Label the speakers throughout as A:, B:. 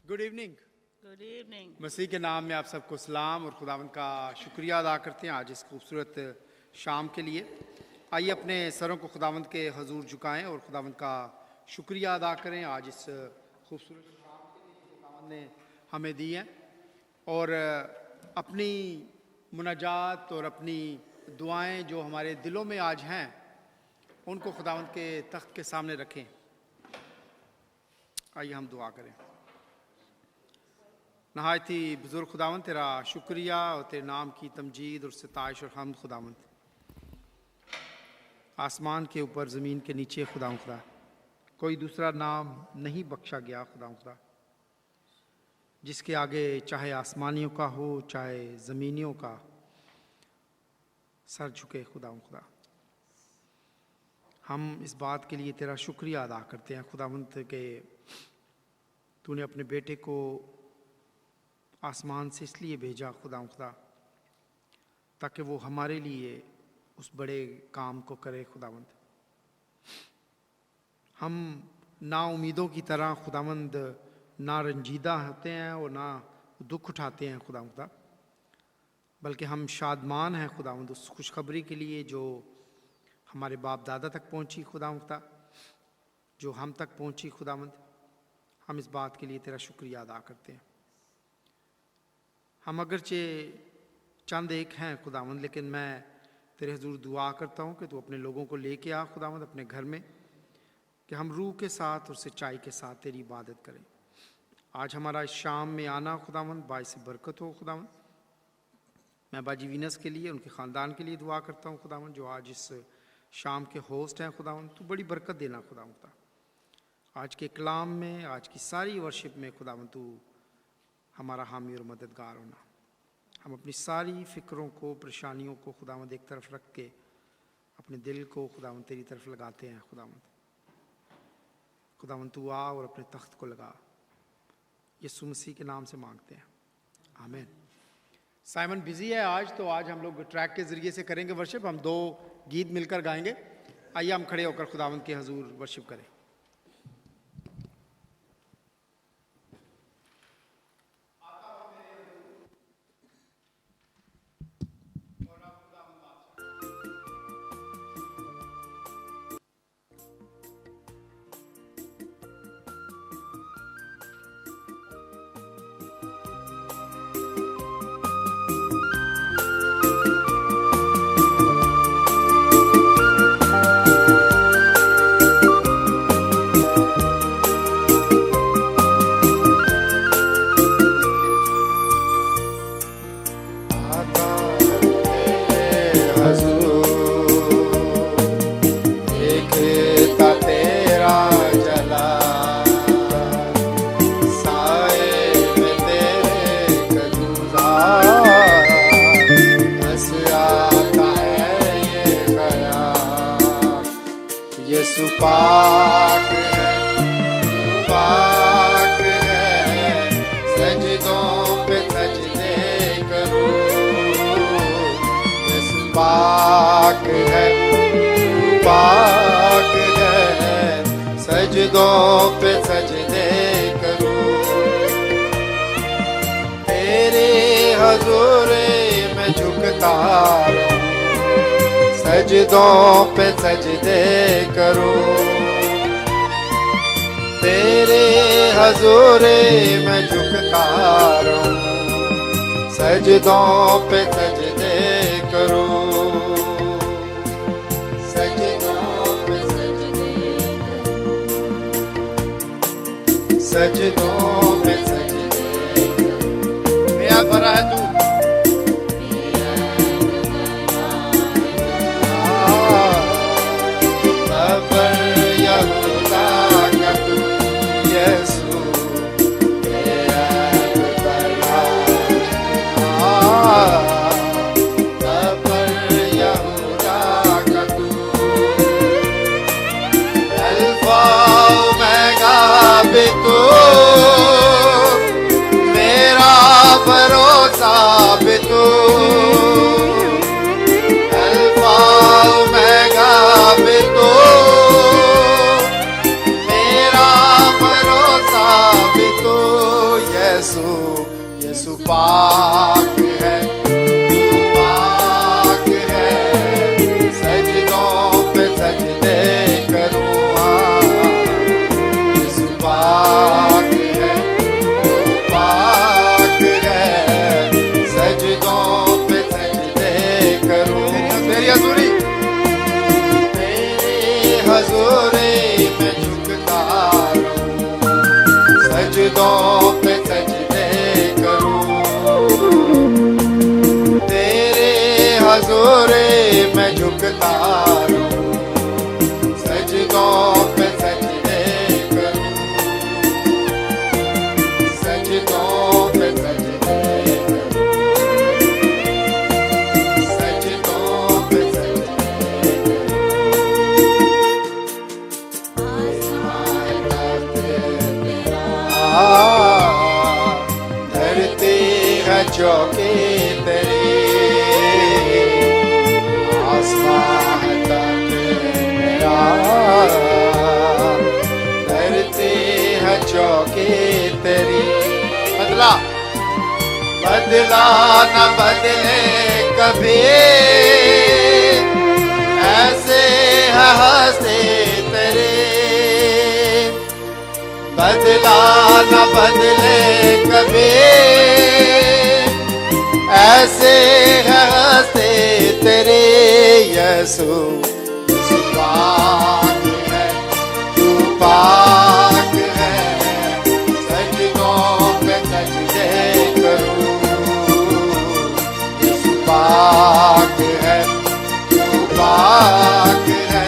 A: Good evening.
B: Good evening.
A: मसीह के नाम में आप सबको सलाम और खुदावंद का शुक्रिया अदा करते हैं आज इस खूबसूरत शाम के लिए। आइए अपने सरों को खुदावंद के हजूर झुकाएं और खुदावंद का शुक्रिया अदा करें आज इस खूबसूरत शाम के लिए खुदावंद ने हमें दी है, और अपनी मुनाजात और अपनी दुआएं जो हमारे दिलों में आज हैं उनको खुदावंद के तख्त के सामने रखें। आइए हम दुआ करें। नहायत ही बुजुर्ग खुदावंद, तेरा शुक्रिया और तेरे नाम की तमजीद और सिताइश और हमद खुदावंद। आसमान के ऊपर ज़मीन के नीचे खुदावंद खुदा कोई दूसरा नाम नहीं बख्शा गया खुदावंद खुदा, जिसके आगे चाहे आसमानियों का हो चाहे ज़मीनियों का सर झुके खुदावंद खुदा। हम इस बात के लिए तेरा शुक्रिया अदा करते हैं खुदावंद के तूने अपने बेटे को आसमान से इसलिए भेजा खुदावंद खुदा ताकि वो हमारे लिए उस बड़े काम को करे खुदावंद। हम ना उम्मीदों की तरह खुदावंद ना रंजीदा होते हैं और ना दुख उठाते हैं खुदावंद खुदा, बल्कि हम शादमान हैं खुदावंद उस खुशखबरी के लिए जो हमारे बाप दादा तक पहुंची खुदावंद खुदा, जो हम तक पहुंची खुदावंद। हम इस बात के लिए तेरा शुक्रिया अदा करते हैं। हम अगरचे चंद एक हैं खुदावंद, लेकिन मैं तेरे हुजूर दुआ करता हूँ कि तू अपने लोगों को लेके आ खुदावंद अपने घर में, कि हम रूह के साथ और सच्चाई के साथ तेरी इबादत करें। आज हमारा इस शाम में आना खुदावंद बाइस बरकत हो खुदावंद। मैं बाजी वीनस के लिए उनके ख़ानदान के लिए दुआ करता हूँ खुदावंद, जो आज इस शाम के होस्ट हैं खुदावंद। तू बड़ी बरकत देना खुदावंद। आज के कलाम में, आज की सारी वर्शिप में खुदावंद तू हमारा हामी और मददगार होना। हम अपनी सारी फ़िक्रों को, परेशानियों को खुदावंद एक तरफ रख के अपने दिल को खुदावंद तेरी तरफ लगाते हैं खुदावंद। खुदावंद तू आ और अपने तख्त को लगा। यीशु मसीह के नाम से मांगते हैं, आमीन। साइमन बिजी है आज, तो आज हम लोग ट्रैक के ज़रिए से करेंगे वर्शिप। हम 2 गीत मिलकर गाएंगे। आइए हम खड़े होकर खुदावंद के हजूर वर्शिप करें।
C: सजदों पे सजदे करूं, तेरे हजूरे में झुकता रहूं। सजदों पे सजदे करूं, सजदों पे सजदे करूं, सजदों पे सजदे करूं। मेरा भरा है तू Vitor यीशु यीशु पाक है, तू पाक है, सजदों पे सजदे करूँ यीशु पाक है, तू पाक है, सजदों पे सजदे करूँ तेरी हजूरी, तेरे हजूरी में झुकता रहूं, सजदों पे सजदे करूं, तेरे हजूरी में झुकता रहूं, सजदों पे सजदे करूं, सजदों पे सजदे करूं, सजदों पे सजदे धरती है चौकी तेरी, आसमां है तख्त मेरा, धरती है चौकी तेरी, बदला बदला न बदले कभी, ऐसे है हंसते तेरे, बदला न बदले कभी, ऐसे है हंसते तेरे, यीशु यीशु पाक है, तू पाक है, सजदों पे सजदे करूं, यीशु पाक है, तू पाक है,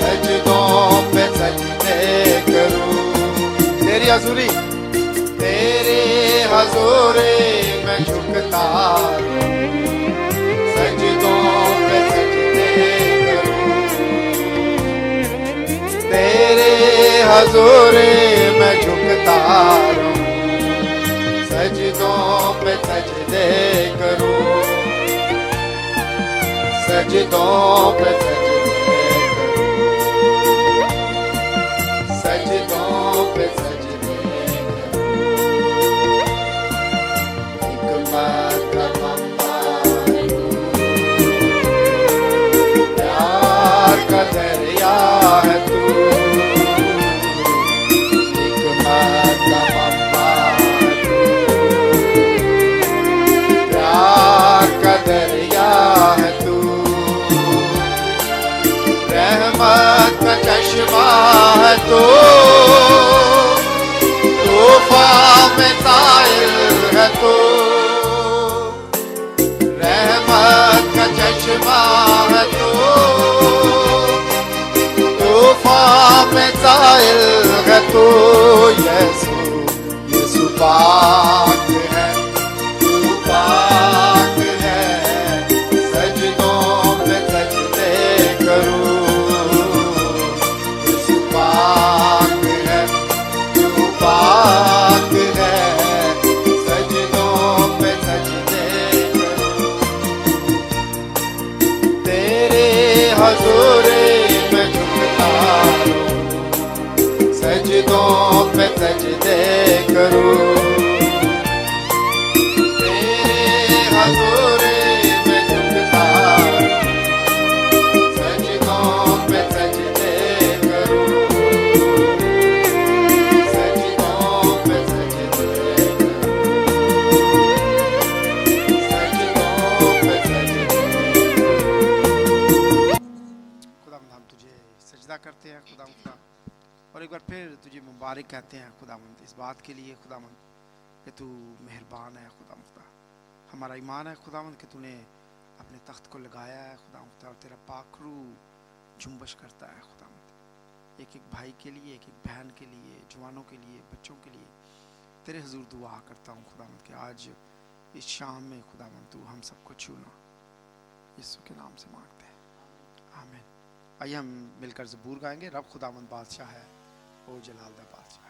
C: सजदों पे सजदे करूं तेरी हजूरी, तेरे हजूरी में झुकता रहूं, सजदों पे सजदे करूं, तेरे हजूरी में झुकता रहूं, सजदों पे सजदे करूं, सजदों पे सजदे करूं, सजदों पे सजदे करूं, हिकमत का मंबा प्यार का दरिया है तू, हिकमत का मंबा प्यार का दरिया है तू, रहमत का चश्मा है तू, तूफान में ताइल है तू, रहमत का चश्मा है तू, तूफान में ताइल है तू, यीशु यीशु पाक है, तू पाक है, सजदों पे सजदे करूं, यीशु पाक है, तू पाक है, सजदों पे सजदे करूं, तेरे हजूरी में झुकता रहूं, सजदों पे सजदे करूं, तेरे हजूरी में झुकता रहूं, सजदों पे सजदे करूं, सजदों पे सजदे करूं, सजदों पे सजदे करूं। खुदावंद हम तुझे सजदा करते हैं खुदावंद का, और एक बार फिर तुझे मुबारक कहते हैं खुदावंद इस बात के लिए खुदावंद कि तू मेहरबान है खुदावंद का, हमारा ईमान है खुदावंद कि तूने अपने तख्त को लगाया है खुदावंद, और तेरा पाखरू जुम्बश करता है खुदावंद, एक एक भाई के लिए, एक एक बहन के लिए, जवानों के लिए, बच्चों के लिए तेरे हुजूर दुआ करता हूँ खुदावंद कि आज इस शाम में खुदावंद तू हम सबको छूना, यीशु के नाम से मांगते हैं, आमीन। आइए हम मिलकर ज़बूर गाएंगे, रब खुदावंद बादशाह है, ओ जलाल दा बादशाह।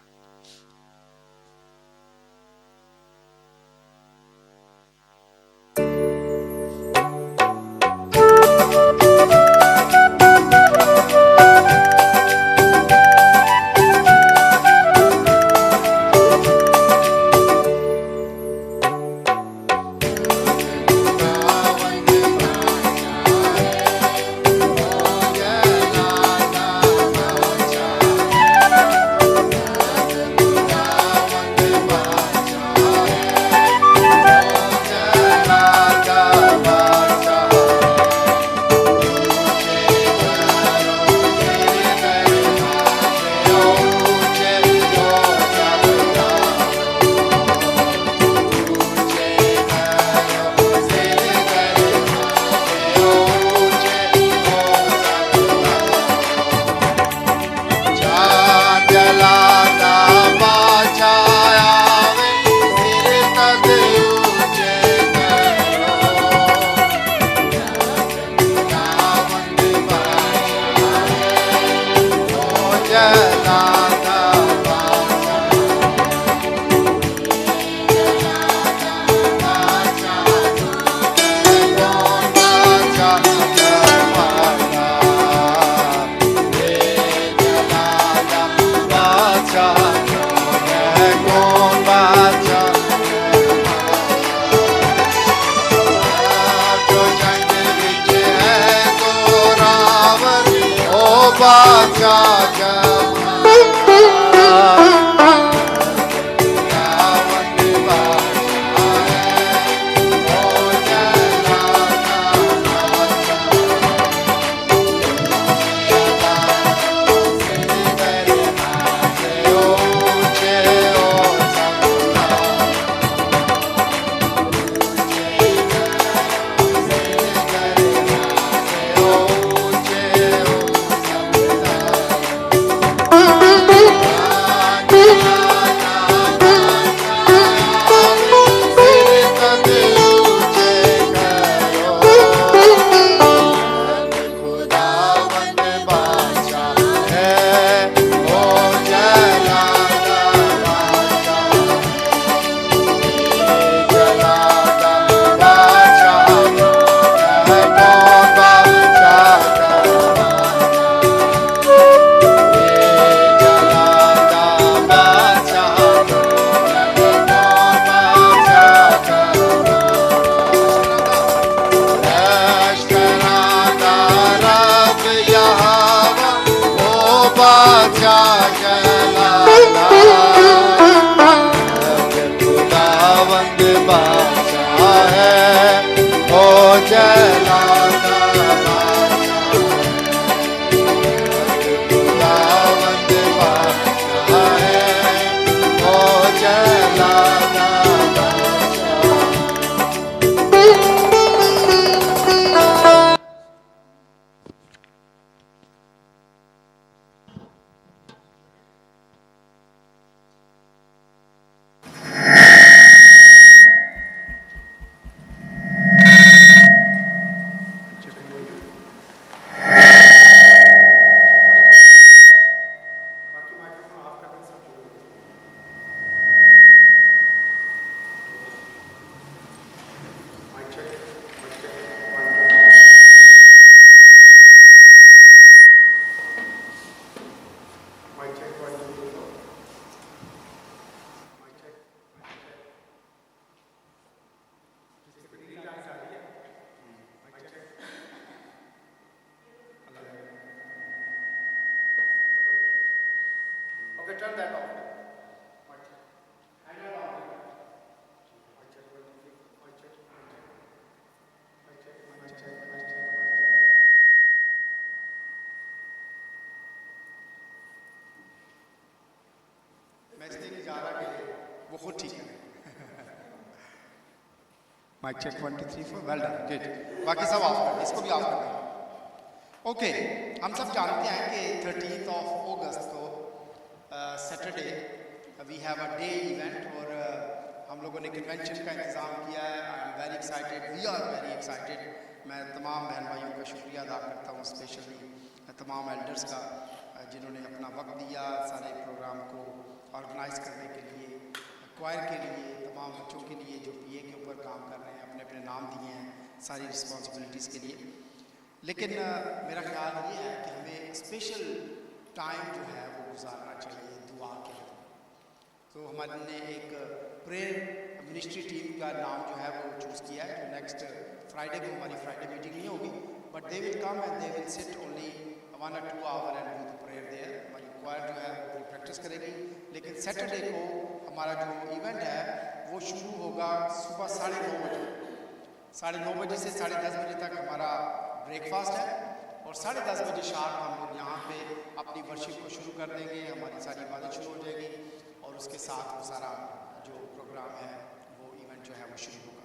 C: मैं इसलिए नहीं जा रहा कि वो खुद ठीक है। Mike check 1 2 3 4 well done good. बाकी सब ऑफ कर, इसको भी ऑफ कर दें। ओके, हम सब जानते हैं कि 13th of August को Saturday we have a day event और हम लोगों ने कन्वेंशन का इंतज़ाम किया है। I am very excited, we are very excited. मैं तमाम बहन भाइयों का शुक्रिया अदा करता हूँ, स्पेशली तमाम एल्डर्स का जिन्होंने अपना वक्त दिया सारे प्रोग्राम को ऑर्गेनाइज करने के लिए, क्वायर के लिए, तमाम बच्चों के लिए जो पीए के ऊपर काम कर रहे हैं, अपने अपने नाम दिए हैं सारी रिस्पॉन्सिबिलिटीज़ के लिए। लेकिन मेरा ख्याल ये है कि हमें स्पेशल टाइम जो है वो गुजारना चाहिए दुआ के लिए। तो हमने एक प्रेयर मिनिस्ट्री टीम का नाम जो है वो चूज़ किया है। तो नेक्स्ट फ्राइडे को हमारी फ्राइडे मीटिंग नहीं होगी, but they will come and they will sit only 1 or 2 hours and do the prayer there. हमारी क्वायर जो है वो प्रैक्टिस करेगी। लेकिन सैटरडे को हमारा जो इवेंट है वो शुरू होगा सुबह 9:30 बजे। 9:30 बजे से 10:30 बजे तक हमारा ब्रेकफास्ट है और 10:30 बजे शाम हम लोग यहाँ पे अपनी वर्शिप को शुरू कर देंगे। हमारी सारी इबादत शुरू हो जाएगी और उसके साथ वो सारा जो प्रोग्राम है वो इवेंट जो है वो शुरू होगा।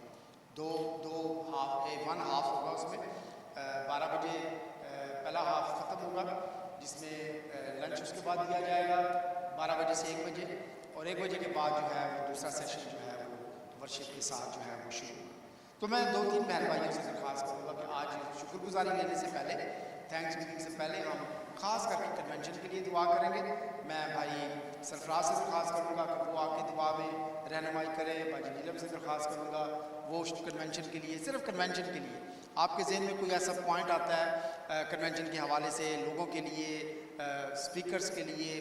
C: वन हाफ होगा उसमें। 12 बजे पहला हाफ ख़त्म होगा जिसमें लंच उसके बाद दिया जाएगा 12 बजे से 1 बजे और 1 बजे के बाद जो है वो दूसरा सेशन जो है वो वर्शिप के साथ जो है वो शुरू होगा। तो मैं 2-3 बहन भाइयों से दरख्वास्त करूँगा कि आज शुक्रगुजारी लेने से पहले, थैंक्स गिविंग से पहले हम खास करके कन्वेंशन के लिए दुआ करेंगे। मैं भाई सरफराज से दरख्वास्त करूँगा कि वो आके दुआ में रहनुमाई करें। भाई नीलम से दरख्वास्त करूँगा वो कन्वेंशन के लिए, सिर्फ कन्वेंशन के लिए आपके जहन में कोई ऐसा पॉइंट आता है कन्वेंशन के हवाले से, लोगों के लिए, स्पीकर्स के लिए,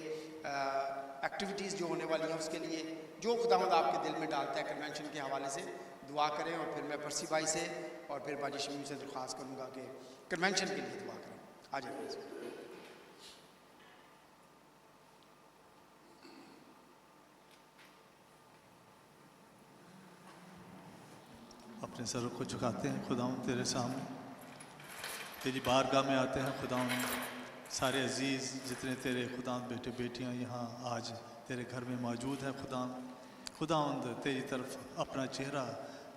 C: एक्टिविटीज़ जो होने वाली हैं उसके लिए, जो खुदावंद आपके दिल में डालता है कन्वेंशन के हवाले से दुआ करें। और फिर मैं परसी भाई से और फिर बाजी शमीम से दरख्वास्त करूँगा कि कन्वेंशन के लिए दुआ करें। आ जाइए।
B: अपने सरों को झुकाते हैं खुदावंद तेरे सामने, तेरी बारगाह में आते हैं खुदावंद। सारे अजीज़ जितने तेरे खुदावंद बेटे बेटियां यहाँ आज तेरे घर में मौजूद हैं खुदावंद तेरी तरफ अपना चेहरा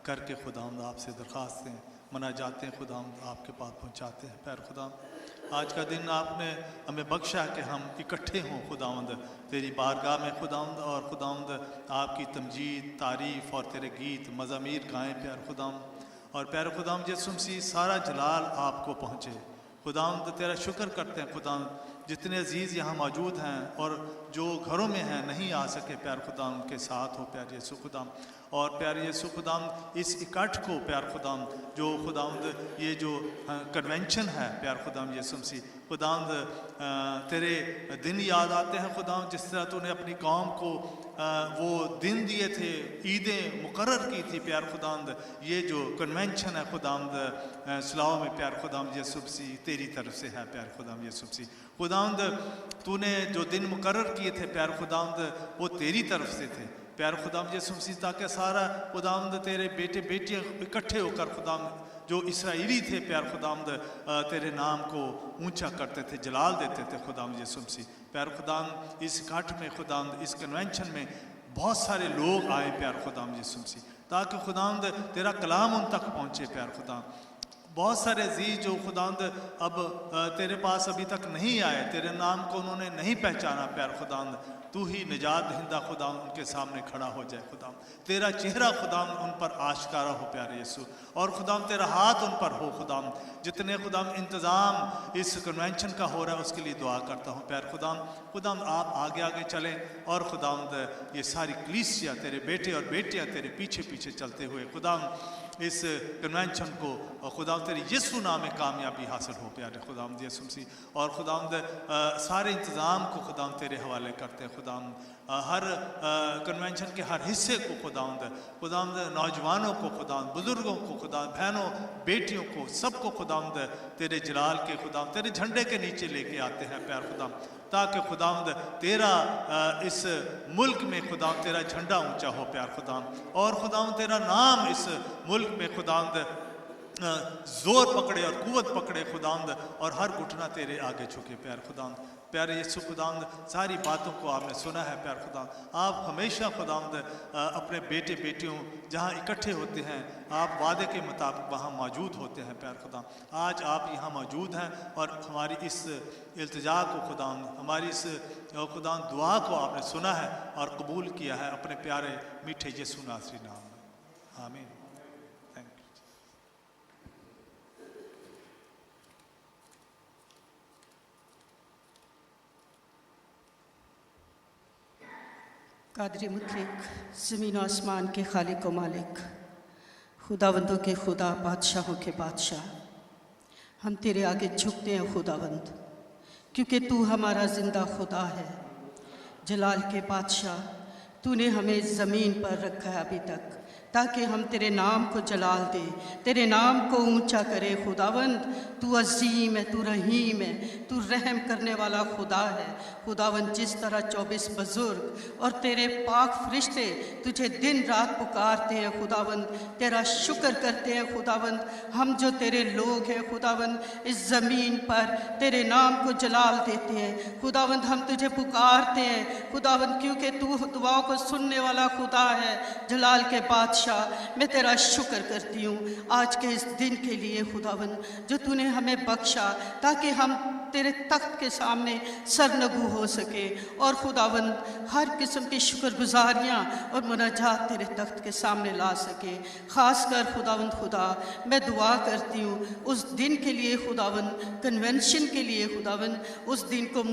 B: करके खुदावंद आपसे दरख्वास्तें मना जाते हैं खुदावंद आपके पास पहुँचाते हैं। पैर खुदावंद आज का दिन आपने हमें बख्शा कि हम इकट्ठे हों खुदावंद तेरी बारगाह में खुदावंद, और खुदावंद आपकी तमजीद तारीफ़ और तेरे गीत मज़ामीर गाएं प्यार खुदावंद। और प्यारे खुदावंद यीशु मसीह सारा जलाल आपको पहुँचे खुदावंद। तेरा शुक्र करते हैं खुदावंद जितने अजीज़ यहाँ मौजूद हैं और जो घरों में हैं नहीं आ सके प्यार खुदावंद के साथ हो प्यार यीशु खुदावंद। और प्यार यीशु खुदावंद इस इकट्ठ को प्यार खुदावंद जो खुदावंद ये जो कन्वेंशन है प्यार खुदावंद यीशु मसीह खुदावंद तेरे दिन याद आते हैं खुदावंद, जिस तरह तूने अपनी कौम को वो दिन दिए थे, ईदें मुकर्रर की थी प्यार खुदावंद। ये जो कन्वेंशन है खुदावंद सलाह में प्यार खुदावंद यीशु मसीह तेरी तरफ से है प्यार खुदावंद यीशु मसीह खुदावंद। तूने जो दिन मुकर्रर किए थे प्यार खुदावंद वो तेरी तरफ से थे प्यार खुदावंद यीशु मसीह, ताकि सारा खुदावंद तेरे बेटे बेटियां इकट्ठे होकर खुदावंद जो इसराइली थे प्यार खुदावंद तेरे नाम को ऊंचा करते थे, जलाल देते थे खुदावंद यीशु मसीह प्यार खुदावंद। इस इकट्ठ में खुदावंद इस कन्वेंशन में बहुत सारे लोग आए प्यार खुदावंद यीशु मसीह, ताकि खुदावंद तेरा कलाम उन तक पहुँचे प्यार खुदावंद। बहुत सारे अजीज़ जो खुदावंद अब तेरे पास अभी तक नहीं आए, तेरे नाम को उन्होंने नहीं पहचाना प्यार खुदावंद, तू ही निजात दहिंदा खुदावंद उनके सामने खड़ा हो जाए खुदावंद। तेरा चेहरा खुदावंद उन पर आश्कारा हो प्यारे यीशु, और खुदावंद तेरा हाथ उन पर हो खुदावंद। जितने खुदावंद इंतज़ाम इस कन्वेंशन का हो रहा है उसके लिए दुआ करता हूँ प्यार खुदावंद आप आगे आगे चलें, और खुदावंद ये सारी कलीसिया तेरे बेटे और बेटियाँ तेरे पीछे पीछे चलते हुए खुदावंद इस कन्वेंशन को खुदावंद तेरे यीशु नाम में कामयाबी हासिल हो प्यारे खुदावंद यीशु मसीह। और खुदावंद सारे इंतज़ाम को खुदावंद तेरे हवाले करते हैं खुदावंद। हर कन्वेंशन के हर हिस्से को खुदावंद नौजवानों को खुदावंद, बुज़ुर्गों को खुदावंद, बहनों बेटियों को सबको खुदावंद तेरे जलाल के खुदावंद तेरे झंडे के नीचे लेके आते हैं प्यार खुदावंद, ताकि खुदावंद तेरा इस मुल्क में खुदावंद तेरा झंडा ऊंचा हो प्यार खुदावंद। और खुदावंद तेरा नाम इस मुल्क में खुदावंद जोर पकड़े और कुव्वत पकड़े खुदावंद, और हर घुटना तेरे आगे झुके प्यार खुदावंद। प्यारे यीशु खुदावंद सारी बातों को आपने सुना है प्यार खुदावंद। आप हमेशा खुदावंद अपने बेटे बेटियों जहाँ इकट्ठे होते हैं आप वादे के मुताबिक वहाँ मौजूद होते हैं प्यार खुदावंद। आज आप यहाँ मौजूद हैं और हमारी इस इल्तिजा को खुदावंद, हमारी इस खुदावंद दुआ को आपने सुना है और कबूल किया है अपने प्यारे मीठे यीशु नासरी नाम में, आमीन।
D: कादर मुतलक ज़मीन और आसमान के खालिक व मालिक, खुदावंदों के खुदा, बादशाहों के बादशाह, हम तेरे आगे झुकते हैं खुदावंद, क्योंकि तू हमारा ज़िंदा खुदा है। जलाल के बादशाह, तूने हमें ज़मीन पर रखा है अभी तक, ताकि हम तेरे नाम को जलाल दे, तेरे नाम को ऊंचा करे खुदावंद। तू अजीम है, तू रहीम है, तू रहम करने वाला खुदा है खुदावंद। जिस तरह 24 बुजुर्ग और तेरे पाक फरिश्ते तुझे दिन रात पुकारते हैं खुदावंद, तेरा शुक्र करते हैं खुदावंद। हम जो तेरे लोग हैं खुदावंद, इस ज़मीन पर तेरे नाम को जलाल देते हैं खुदावंद। हम तुझे पुकारते हैं खुदावंद, क्योंकि तू दुआओं को सुनने वाला खुदा है। जलाल के बादशाह, मैं तेरा शुक्र करती हूँ आज के इस दिन के लिए खुदावंद, जो तूने हमें बख्शा ताकि हम तेरे तख्त के सामने सरनगू हो सके, और खुदावंद हर किस्म की शुक्रगुजारियाँ और मुनाजात तेरे तख्त के सामने ला सके। ख़ास कर खुदावंद खुदा, मैं दुआ करती हूँ उस दिन के लिए खुदावंद, कन्वेंशन के लिए खुदावंद, उस दिन को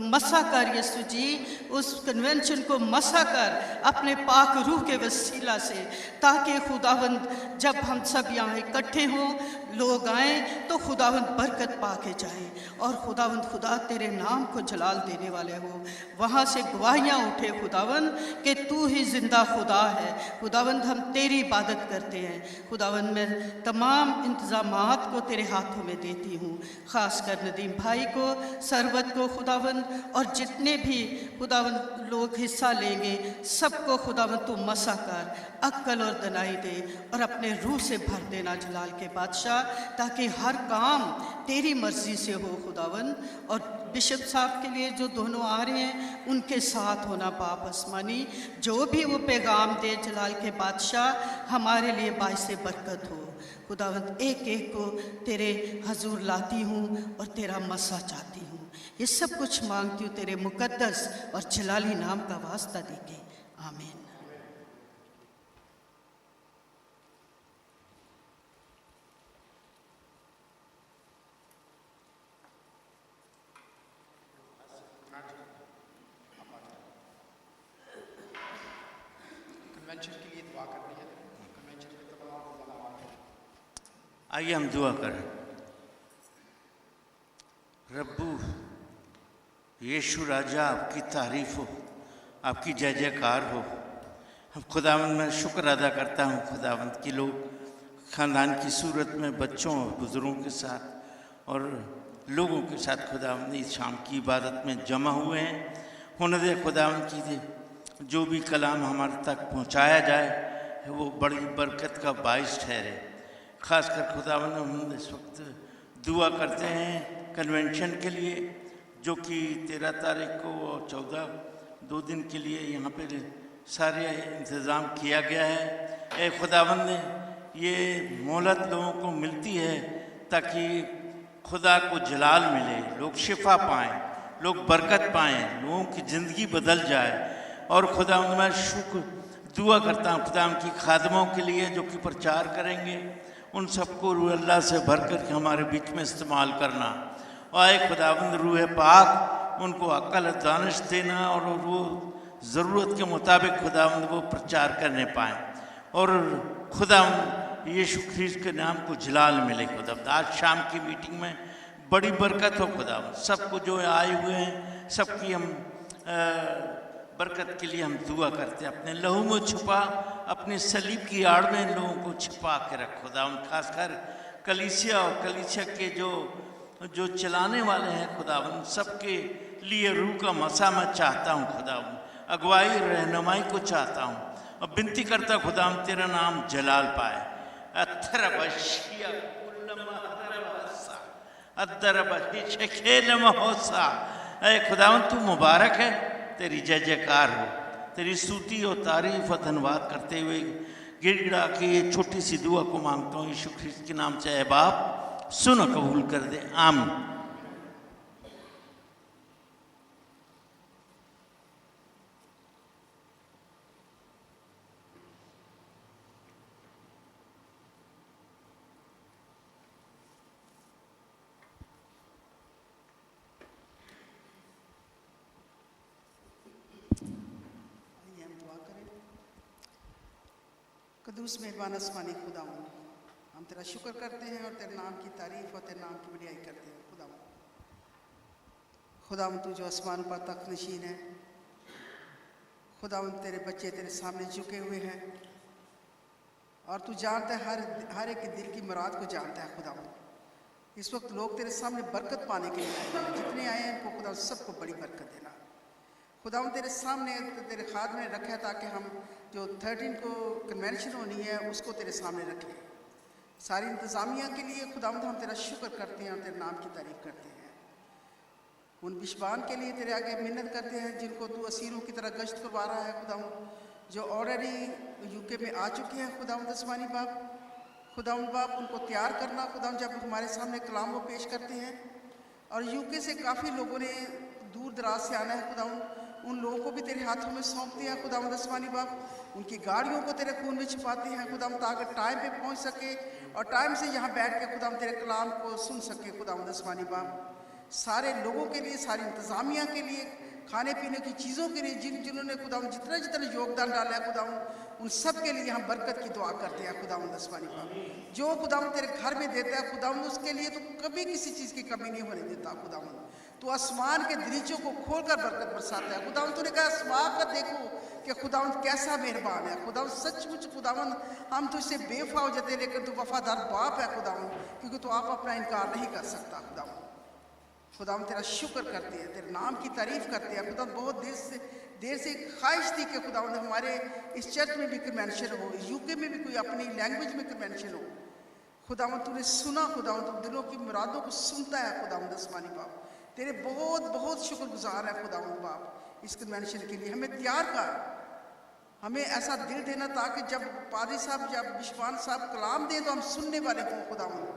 D: मसा कर यीशु जी, उस कन्वेंशन को मसा कर अपने पाक रूह के वसीला से, ताकि खुदावंद जब हम सब यहाँ इकट्ठे हों, लोग आएँ तो खुदावंद बरकत पाके जाएँ, और खुदावंद खुदा तेरे नाम को जलाल देने वाले हो। वहाँ से गवाहियाँ उठे खुदावंद कि तू ही ज़िंदा खुदा है खुदावंद। हम तेरी इबादत करते हैं खुदावंद। मैं तमाम इंतज़ामात को तेरे हाथों में देती हूँ, ख़ास कर नदीम भाई को, सरवत को खुदावंद, और जितने भी खुदावंद लोग हिस्सा लेंगे सबको खुदावंद तू मसा कर, अक्ल और गर्दनाई दे और अपने रूह से भर देना जलाल के बादशाह, ताकि हर काम तेरी मर्जी से हो खुदावंद। और बिशप साहब के लिए जो दोनों आ रहे हैं उनके साथ होना बाप आसमानी, जो भी वो पैगाम दे जलाल के बादशाह हमारे लिए बाइस बरकत हो खुदावंद। एक एक को तेरे हजूर लाती हूँ और तेरा मसा चाहती हूँ। ये सब कुछ मांगती हूँ तेरे मुकद्दस और जलाली नाम का वास्ता देके, आमीन।
C: कन्वेंशन के लिए दुआ करनी है। कन्वेंशन के तमाम
E: आइए हम दुआ करें। रब्बू यीशु राजा, आपकी तारीफ हो, आपकी जय जयकार हो। हम खुदावंद में शुक्र अदा करता हूँ खुदावंद कि लोग ख़ानदान की सूरत में बच्चों और बुज़ुर्गों के साथ और लोगों के साथ खुदावंद इस शाम की इबादत में जमा हुए हैं। होने दे खुदावंद की जो भी कलाम हमारे तक पहुँचाया जाए वो बड़ी बरकत का बाइस ठहरे। ख़ासकर खुदावंद हम इस वक्त दुआ करते हैं कन्वेंशन के लिए, जो कि 13 तारीख को और 14 2 दिन के लिए यहाँ पे सारे इंतज़ाम किया गया है। ए खुदावंद ये मोहलत लोगों को मिलती है ताकि खुदा को जलाल मिले, लोग शिफा पाएँ, लोग बरकत पाएँ, लोगों की ज़िंदगी बदल जाए। और खुदावंद मैं शुक्र दुआ करता हूँ खुदावंद की खादमों के लिए जो कि प्रचार करेंगे, उन सबको रूह अल्लाह से भर कर के हमारे बीच में इस्तेमाल करना। और आए खुदावंद रूह पाक उनको अक्ल दानिश देना और वो ज़रूरत के मुताबिक खुदावंद वो प्रचार करने पाएँ और खुदावंद यीशु ख्रीस्त के नाम को जलाल मिले। खुदावंद आज शाम की मीटिंग में बड़ी बरकत हो खुदावंद। सबको जो आए हुए हैं सबकी हम बरकत के लिए हम दुआ करते हैं। अपने लहू में छुपा, अपने सलीब की आड़ में लोगों को छुपा के रख खुदावंद। खासकर कलीसिया और कलीसिया के जो चलाने वाले हैं खुदावंद, सबके लिए रूह का मसा मैं चाहता हूँ खुदावंद। अगुवाई रहनुमाई को चाहता हूँ और विनती करता खुदावंद तेरा नाम जलाल पाए। अरे खुदावंद तू मुबारक है, तेरी जय जयकार हो, तेरी स्तुति और तारीफ और धन्यवाद करते हुए गिड़गिड़ा के ये छोटी सी दुआ को मांगता हूँ यीशु ख्रीस्त के नाम से। ऐ बाप सुनो, कबूल कर दे, आमीन।
F: कदूस मेहरबान आसमानी खुदावन, हम तेरा शुक्र करते हैं और तेरे नाम की तारीफ और तेरे नाम की बड़ाई करते हैं खुदावन। खुदावन तू जो आसमान पर तख्त नशीन है खुदावन, तेरे बच्चे तेरे सामने झुके हुए हैं और तू जानता है हर एक दिल की मुराद को जानता है खुदावन। इस वक्त लोग तेरे सामने बरकत पाने के लिए आए हैं, जितने आए हैं उनको खुदावन सबको बड़ी बरकत देना खुदावन। तेरे सामने तेरे खाद में रखा है ताकि हम जो 13 को कन्वेंशन होनी है उसको तेरे सामने रखें। सारी इंतज़ामिया के लिए खुदावंद हम तेरा शुक्र करते हैं और तेरे नाम की तारीफ करते हैं। उन बिशबान के लिए तेरे आगे मिन्नत करते हैं जिनको तू असीरों की तरह गश्त करवा रहा है खुदावंद, जो ऑलरेडी यूके में आ चुके हैं खुदावंद आसमानी बाप। खुदावंद बाप उनको तैयार करना खुदावंद, जब हमारे सामने कलाम वो पेश करते हैं। और यूके से काफ़ी लोगों ने दूर दराज से आना है खुदावंद, उन लोगों को भी तेरे हाथों में सौंपते हैं खुदावंद आसमानी बाप। उनकी गाड़ियों को तेरे खून में छिपाते हैं खुदावंद, ताकि टाइम पे पहुंच सके और टाइम से यहाँ बैठ के खुदावंद तेरे कलाम को सुन सके खुदावंद आसमानी बाप। सारे लोगों के लिए, सारी इंतज़ामिया के लिए, खाने पीने की चीज़ों के लिए जिन्होंने खुदावंद जितना योगदान डाला है खुदावंद, उन सब के लिए हम बरकत की दुआ करते हैं खुदावंद आसमानी बाप। जो खुदावंद तेरे घर में देता है खुदावंद, उसके लिए तो कभी किसी चीज़ की कमी नहीं होने देता खुदावंद। तो आसमान के दरीचों को खोलकर बरकत बरसाता है खुदावंद। तूने कहा आसमान का देखो कि खुदावंद कैसा मेहरबान है खुदावंद। सचमुच खुदावंद हम तो इससे बेवफा हो जाते हैं, लेकिन तू वफादार बाप है खुदावंद, क्योंकि तू आप अपना इनकार नहीं कर सकता खुदावंद। खुदावंद तेरा शुक्र करते हैं, तेरे नाम की तारीफ करते हैं खुदावंद। बहुत देर से एक ख्वाहिश थी कि खुदावंद हमारे इस चर्च में भी कन्वेंशन हो, यूके में भी कोई अपनी लैंग्वेज में कन्वेंशन हो। खुदावंद तूने सुना, खुदावंद तू दिलों की मुरादों को सुनता है खुदावंद आसमानी बाप। तेरे बहुत बहुत शुक्रगुजार है खुदावंद बाप इस कन्वेंशन के लिए। हमें तैयार कर, हमें ऐसा दिल देना ताकि जब पादरी साहब, जब बिशवान साहब कलाम दें तो हम सुनने वाले हों खुदावंद।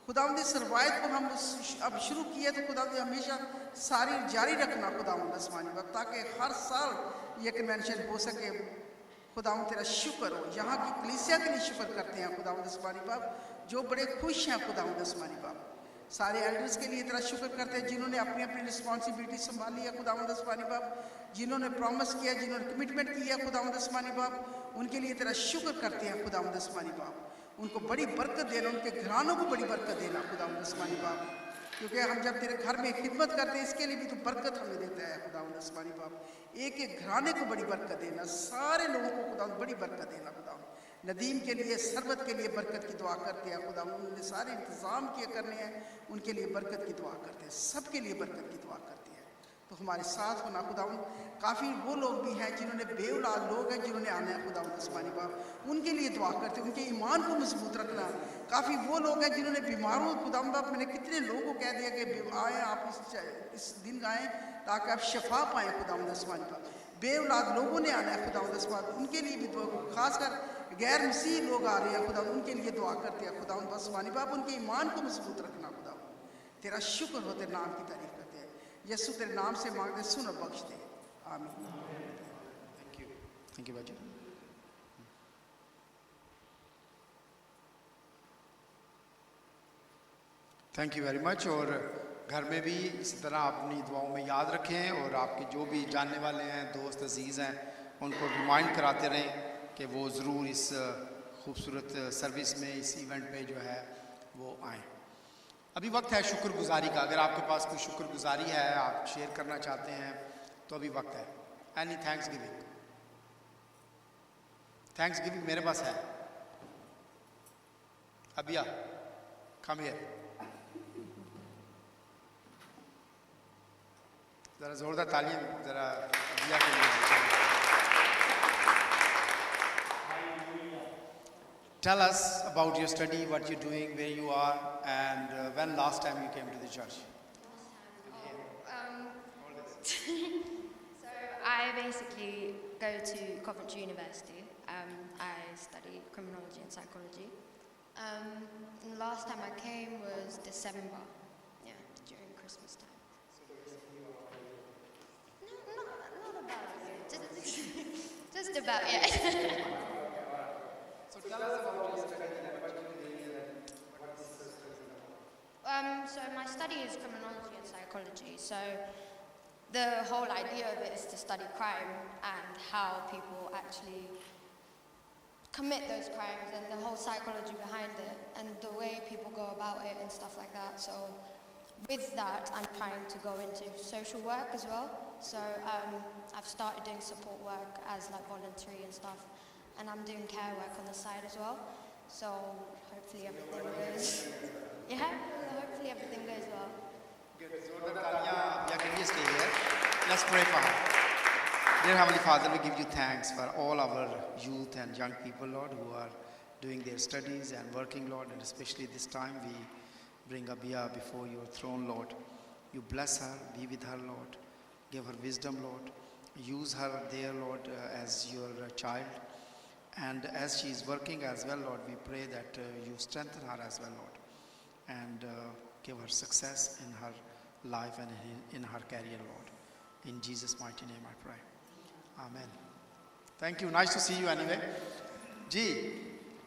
F: खुदावंद इस रवायत को हम अब शुरू किए तो खुदावंद हमेशा सारी जारी रखना खुदावंद आसमानी बाप, ताकि हर साल ये कन्वेंशन हो सके। खुदावंद तेरा शुक्र हो, यहाँ की कलीसिया के लिए शुक्र करते हैं खुदावंद आसमानी बाप, जो बड़े खुश हैं खुदावंद आसमानी बाप। सारे एल्डर्स के लिए तेरा शुक्र करते हैं जिन्होंने अपनी अपनी रिस्पॉन्सिबिलिटी संभाली है खुदावंद आसमानी बाप, जिन्होंने प्रॉमिस किया, जिन्होंने कमिटमेंट किया खुदावंद आसमानी बाप, उनके लिए तेरा शुक्र करते हैं खुदावंद आसमानी बाप। उनको बड़ी बरकत देना, उनके घरानों को बड़ी बरकत देना खुदावंद आसमानी बाप, क्योंकि हम जब तेरे घर में खिदमत करते हैं इसके लिए भी तू बरकत हमें देता है खुदावंद आसमानी बाप। एक एक घराने को बड़ी बरकत देना, सारे लोगों को खुदावंद बड़ी बरकत देना खुदावंद। नदीम के लिए, सरबत के लिए बरकत की दुआ करते हैं खुदावंद, उन्होंने सारे इंतज़ाम किए करने हैं, उनके लिए बरकत की दुआ करते हैं, सबके लिए बरकत की दुआ करते हैं। तो हमारे साथ होना खुदावंद। काफ़ी वो लोग भी हैं जिन्होंने बेऔलाद लोग हैं जिन्होंने आना है खुदावंद आसमानी बाप, उनके लिए दुआ करते हैं, उनके ईमान को मजबूत रखना। काफ़ी वो लोग हैं जिन्होंने बीमारों, खुदावंद बाप मैंने कितने लोगों को कह दिया कि आएँ आप इस दिन आएँ ताकि आप शफा पाएँ खुदावंद आसमानी बाप। बेऔलाद लोगों ने आना है खुदावंद आसमानी, उनके लिए भी दुआ, खासकर गैर मसीह लोग आ रहे हैं खुदावंद, उनके लिए दुआ करते हैं खुदावंद आसमानी बाप, उनके ईमान को मजबूत रखना खुदावंद। तेरा शुक्र हो, तेरे नाम की तारीफ करते हैं यीशु, तेरे नाम से मांगते, सुन और बख्श दे, आमीन।
C: थैंक यू बाजी। Thank you very much. और घर में भी इसी तरह अपनी दुआओं में याद रखें, और आपके जो भी जानने वाले हैं, दोस्त अजीज़ हैं, उनको रिमाइंड कराते रहें कि वो ज़रूर इस खूबसूरत सर्विस में, इस इवेंट पे जो है वो आएँ। अभी वक्त है शुक्रगुजारी का। अगर आपके पास कोई शुक्रगुजारी है, आप शेयर करना चाहते हैं, तो अभी वक्त है। Any thanks giving, thanks giving मेरे पास है। अबिया कम हियर, ज़रा ज़ोरदार तालियां ज़रा अबिया के लिए। Tell us about your study, what you're doing, where you are, and when last time you came to the church.
G: So I basically go to Coventry University. I study criminology and psychology. And the last time I came was December, during Christmas time. No, not about a year, just about, yeah.
C: So tell us about your study and what you're doing and what is the study?
G: So my study is criminology and psychology. So the whole idea of it is to study crime and how people actually commit those crimes and the whole psychology behind it and the way people go about it and stuff like that. So with that, I'm trying to go into social work as well. So I've started doing support work as like voluntary and stuff. And I'm doing care work on the side as well. So hopefully everything goes, hopefully everything goes well.
C: Let's pray for her. Dear Heavenly Father, we give you thanks for all our youth and young people, Lord, who are doing their studies and working, Lord, and especially this time we bring Abia before your throne, Lord. You bless her, be with her, Lord. Give her wisdom, Lord. Use her there, Lord, as your child. And as she is working as well, Lord, we pray that you strengthen her as well, Lord, and give her success in her life and in her career, Lord. In Jesus' mighty name I pray. Amen. Thank you. Nice to see you anyway. Ji,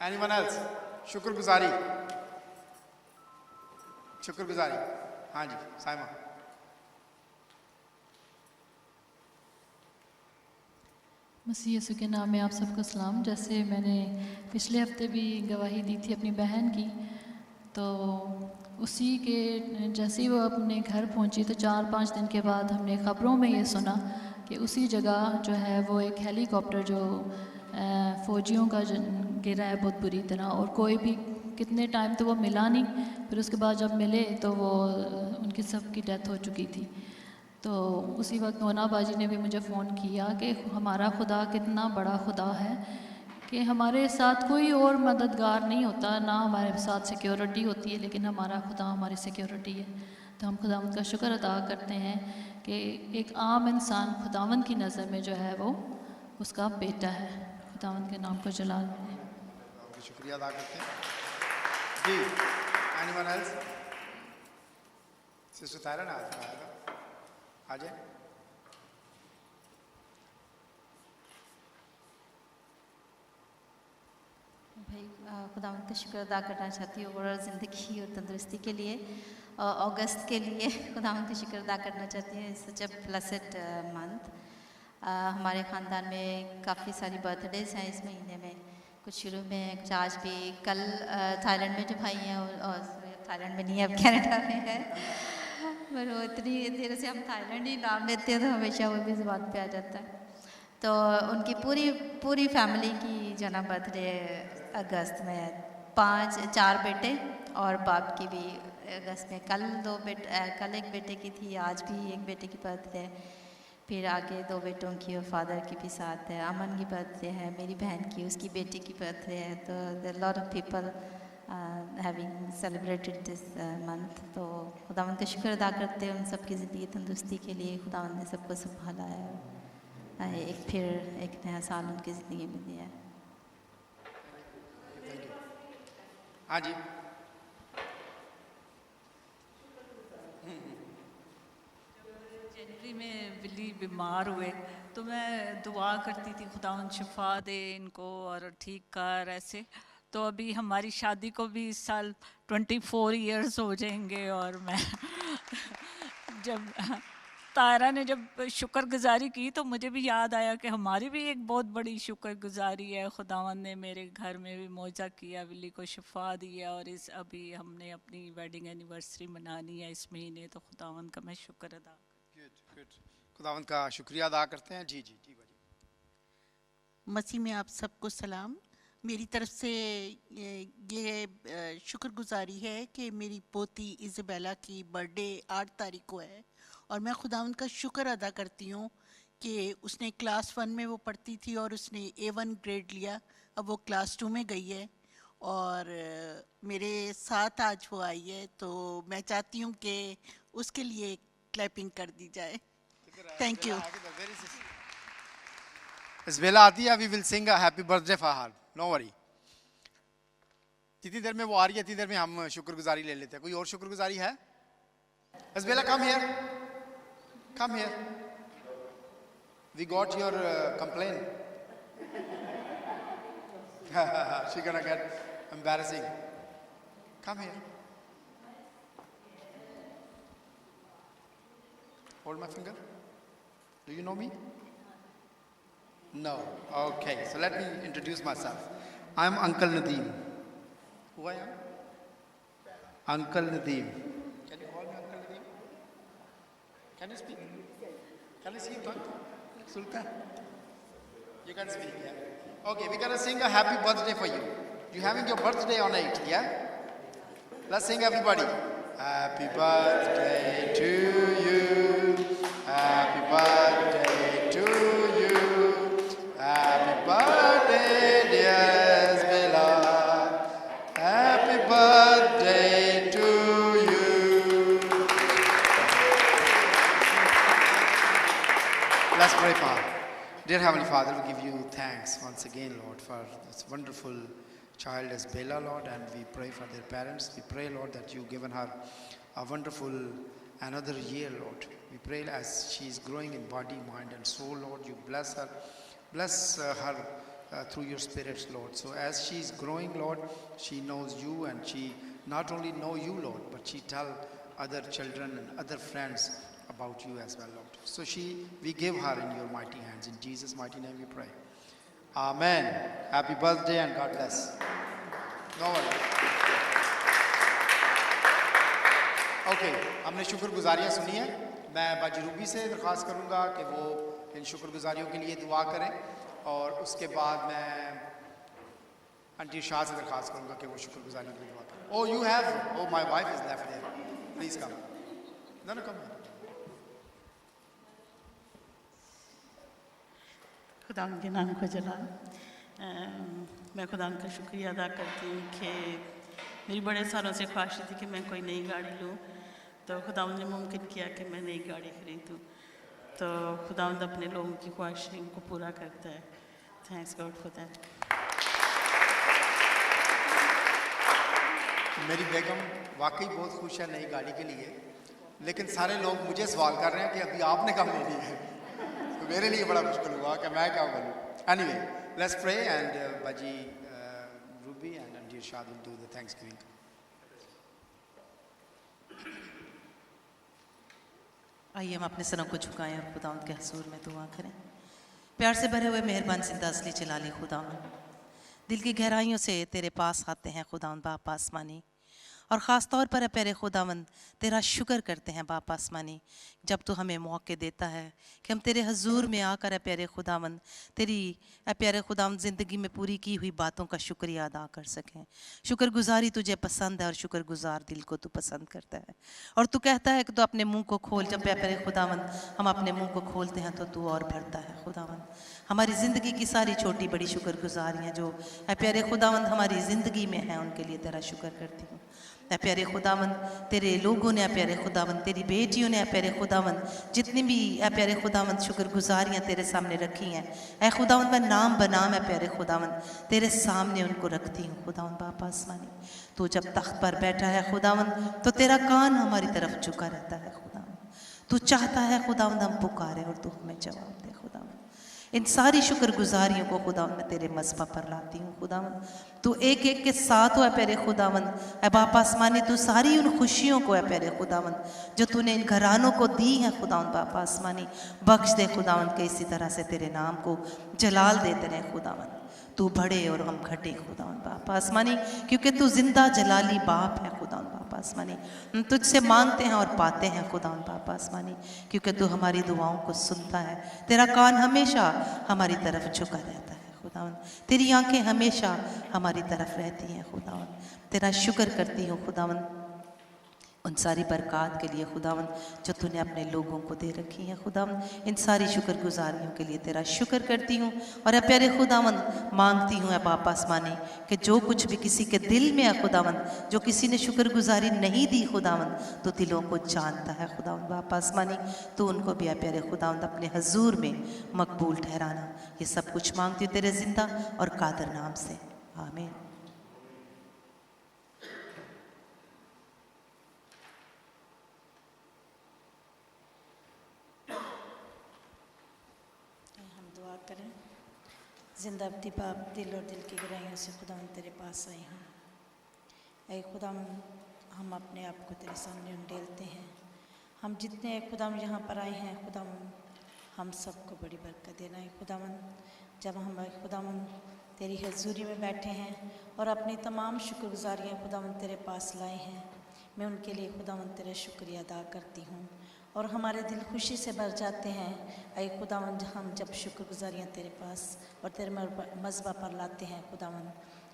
C: anyone else? Shukrguzari. Shukrguzari. हाँ जी, साइमा।
H: मसीह यीशु के नाम में आप सबको सलाम। जैसे मैंने पिछले हफ्ते भी गवाही दी थी अपनी बहन की, तो उसी के जैसे ही वो अपने घर पहुंची तो 4-5 दिन के बाद हमने ख़बरों में ये सुना कि उसी जगह जो है वो एक हेलीकॉप्टर जो फ़ौजियों का गिरा है बहुत बुरी तरह, और कोई भी कितने टाइम तो वो मिला नहीं। फिर उसके बाद जब मिले तो वो उनकी सब की डेथ हो चुकी थी। तो उसी वक्त मोना बाजी ने भी मुझे फ़ोन किया कि हमारा खुदा कितना बड़ा खुदा है कि हमारे साथ कोई और मददगार नहीं होता, ना हमारे साथ सिक्योरिटी होती है, लेकिन हमारा खुदा हमारी सिक्योरिटी है। तो हम खुदावंद का शुक्र अदा करते हैं कि एक आम इंसान खुदावंद की नज़र में जो है वो उसका बेटा है। खुदावंद के नाम को जलाल दें।
C: शुक्रिया अदा करते हैं जी। Anyone else? सिस्टर तारा ने आज आया था, आ जाए।
I: भाई खुदावंद का शुक्र अदा करना चाहती हूँ और ज़िंदगी और तंदुरुस्ती के लिए, अगस्त के लिए खुदावंद का शुक्र अदा करना चाहती हूँ। सच अ ब्लेस्ड मंथ। हमारे ख़ानदान में काफ़ी सारी बर्थडेज़ हैं इस महीने में, कुछ शुरू में, कुछ आज भी। कल थाईलैंड में जो भाई हैं, और थाईलैंड में नहीं है, अब कनाडा में है, पर वो इतनी देर से हम थाईलैंड ही नाम लेते हैं तो हमेशा वो भी ज़ुबान पे आ जाता है। तो उनकी पूरी फैमिली की जो ना बर्थडे अगस्त में है। 4 बेटे और बाप की भी अगस्त में। कल एक बेटे की थी, आज भी एक बेटे की बर्थडे, फिर आगे 2 बेटों की और फादर की भी साथ है। अमन की बर्थडे है, मेरी बहन की, उसकी बेटी की बर्थडे है। तो there lot of people having celebrated this month. तो खुदावंद का शुक्र अदा करते हैं उन सबकी ज़िंदगी तंदुरुस्ती के लिए। खुदावंद ने सबको संभाला है, एक नया साल उनकी ज़िंदगी में दिया है।
C: हाँ जी।
J: जनवरी में बिल्ली बीमार हुए तो मैं दुआ करती थी, खुदावंद शिफा दे इनको और ठीक कर ऐसे। तो अभी हमारी शादी को भी इस साल 24 इयर्स हो जाएंगे। और मैं जब तारा ने जब शुक्रगुजारी की तो मुझे भी याद आया कि हमारी भी एक बहुत बड़ी शुक्रगुजारी है। खुदावंद ने मेरे घर में भी मौजा किया, बिल्ली को शिफा दिया, और अभी हमने अपनी वेडिंग एनिवर्सरी मनानी है इस महीने। तो खुदावंद का मैं शुक्र अदा
C: खुदावंद का शुक्रिया अदा करते हैं। जी जी जी भाई।
K: मसीह में आप सबको सलाम। मेरी तरफ से ये शुक्रगुजारी है कि मेरी पोती इज़ाबेला की बर्थडे 8 तारीख को है, और मैं खुदावंद का शुक्र अदा करती हूँ कि उसने क्लास 1 में वो पढ़ती थी और उसने A1 ग्रेड लिया। अब वो क्लास 2 में गई है और मेरे साथ आज वो आई है। तो मैं चाहती हूँ कि उसके लिए क्लैपिंग कर दी जाए। Thank you.
C: इज़ाबेला आती है, we will sing a happy birthday for her, no worry. जितनी देर में वो आ रही है इतनी देर में हम शुक्रगुजारी ले लेते हैं। कोई और शुक्रगुजारी है? Isabella come here, come here. We got your complain. She gonna get embarrassing. Come here. Hold my finger. Do you know me? No. Okay, so let me introduce myself. I am Uncle Nadeem. Who I am? Uncle Nadeem. Can you call me Uncle Nadeem? Can you speak? Can I see you talk? Sultan? You can speak, yeah? Okay, we're going to sing a happy birthday for you. You're having your birthday on 8, yeah? Let's sing everybody. Happy birthday to you. Happy birthday to you. Happy birthday, dear Isabella. Happy birthday to you. Let's pray, Father. Dear Heavenly Father, we give you thanks once again, Lord, for this wonderful child as Bella, Lord, and we pray for their parents. We pray, Lord, that you've given her a wonderful another year, Lord. We pray as she is growing in body, mind, and soul, Lord, you bless her. Bless her through your spirits, Lord. So as she is growing, Lord, she knows you, and she not only know you, Lord, but she tell other children and other friends about you as well, Lord. So we give her in your mighty hands. In Jesus' mighty name we pray. Amen. Happy birthday and God bless. No worries. Okay, हमने शुक्रगुजारियाँ सुनी है। मैं बाजी Ruby से दरख्वास्त करूँगा कि वो इन शुक्रगुजारियों के लिए दुआ करें, और उसके बाद मैं आंटी शाह से दरख्वास्त करूँगा कि वो शुक्रगुजारियों के लिए दुआ करें। Oh, you have? Oh, my wife is left there. Please come. No, come here.
K: खुदा के नाम को जलाल। मैं खुदा का शुक्रिया अदा करती हूँ कि मेरी बड़े सालों से ख्वाहिश थी कि मैं कोई नई गाड़ी लूँ, तो खुदा ने मुमकिन किया कि मैं नई गाड़ी खरीदूँ। तो खुदा अपने लोगों की ख्वाहिशों को पूरा करता है। Thanks God for that.
C: मेरी बेगम वाकई बहुत खुश है नई गाड़ी के लिए, लेकिन सारे लोग मुझे सवाल कर रहे हैं कि अभी आपने कब ले ली है। तो मेरे लिए बड़ा मुश्किल हुआ कि मैं क्या बोलूँ। एनीवे, लेट्स प्रे एंड बाजी रूबी एंड अंजीर शाद विल डू द थैंक्सगिविंग।
L: आइए हम अपने सरों को झुकाएं और खुदा के हजूर में दुआ करें। प्यार से भरे हुए मेहरबान जिंदा असली जलाली खुदा, दिल की गहराइयों से तेरे पास आते हैं खुदा बाप आसमानी, और ख़ास तौर पर प्यारे खुदावंद तेरा शुक्र करते हैं बाप आसमानी, जब तू हमें मौके देता है कि हम तेरे हजूर में आकर प्यारे खुदावंद तेरी प्यारे खुदावंद ज़िंदगी में पूरी की हुई बातों का शुक्रिया अदा कर सकें। शुक्रगुजारी तुझे पसंद है और शुक्रगुजार दिल को तू पसंद करता है, और तू कहता है कि तू अपने मुंह को खोल। जब प्यारे खुदावंद हम अपने मुंह को खोलते हैं तो तू और भरता है खुदावंद। हमारी ज़िंदगी की सारी छोटी बड़ी शुक्रगुजारियाँ जो प्यारे खुदावंद हमारी ज़िंदगी में हैं, उनके लिए तेरा शुक्र करती हूँ। प्यारे खुदावंद तेरे लोगों ने प्यारे खुदावंद, तेरी बेटियों ने प्यारे खुदावंद, जितनी भी प्यारे खुदावंद शुक्रगुजारियाँ तेरे सामने रखी हैं, ऐ खुदावंद मैं नाम बनाम प्यारे खुदावंद तेरे सामने उनको रखती हूँ खुदावंद बाप आसमानी। तू जब तख्त पर बैठा है खुदावंद तो तेरा कान हमारी तरफ झुका रहता है खुदावंद। तू चाहता है खुदावंद हम पुकारे और तू हमें जवाब दे खुदावंद। इन सारी शुक्रगुजारियों को खुदावंद मैं तेरे मज़बा पर लाती हूँ खुदावंद। तू एक एक के साथ हो प्यारे खुदावंद, ऐ बाप आसमानी तू सारी उन खुशियों को है प्यारे खुदावंद जो तूने इन घरानों को दी है खुदावंद बाप आसमानी, बख्श दे खुदावंद के इसी तरह से तेरे नाम को जलाल देते रहे खुदावंद। तू बढ़े और हम घटे खुदावंद बाप आसमानी, क्योंकि तू जिंदा जलाली बाप है खुदावंद बाप आसमानी। हम तुझसे मांगते हैं और पाते हैं खुदावंद बाप आसमानी, क्योंकि तू हमारी दुआओं को सुनता है। तेरा कान हमेशा हमारी तरफ झुका रहता है खुदावंद, तेरी आंखें हमेशा हमारी तरफ रहती हैं खुदावंद। तेरा शुक्र करती हूँ खुदावंद उन सारी बरक़ात के लिए खुदावंद जो तूने अपने लोगों को दे रखी है खुदावंद। इन सारी शुक्रगुजारियों के लिए तेरा शुक्र करती हूँ, और प्यारे खुदावंद मांगती हूँ बाप आसमानी कि जो कुछ भी किसी के दिल में है खुदावंद, जो किसी ने शुक्रगुजारी नहीं दी खुदावंद, तो दिलों को जानता है खुदावंद बाप आसमानी। तो उनको भी प्यारे खुदावंद अपने हजूर में मकबूल ठहराना। ये सब कुछ मांगती हूँ तेरे जिंदा और कादर नाम से, आमीन।
M: करें। जिंदा अब्दी बाप, दिल और दिल की गहराइयों से खुदावंद तेरे पास आई हूँ। ऐ खुदावंद हम अपने आप को तेरे सामने उंडेलते हैं। हम जितने खुदावंद यहाँ पर आए हैं खुदावंद, हम सबको बड़ी बरकत देना है खुदावंद। जब हम खुदावंद तेरी हजूरी में बैठे हैं और अपनी तमाम शुक्रगुजारियाँ खुदावंद तेरे पास लाए हैं, मैं उनके लिए खुदावंद तेरा शुक्रिया अदा करती हूँ और हमारे दिल खुशी से भर जाते हैं। ऐ खुदावंद हम जब शुक्रगुजारियाँ तेरे पास और तेरे मज़बा पर लाते हैं खुदावंद,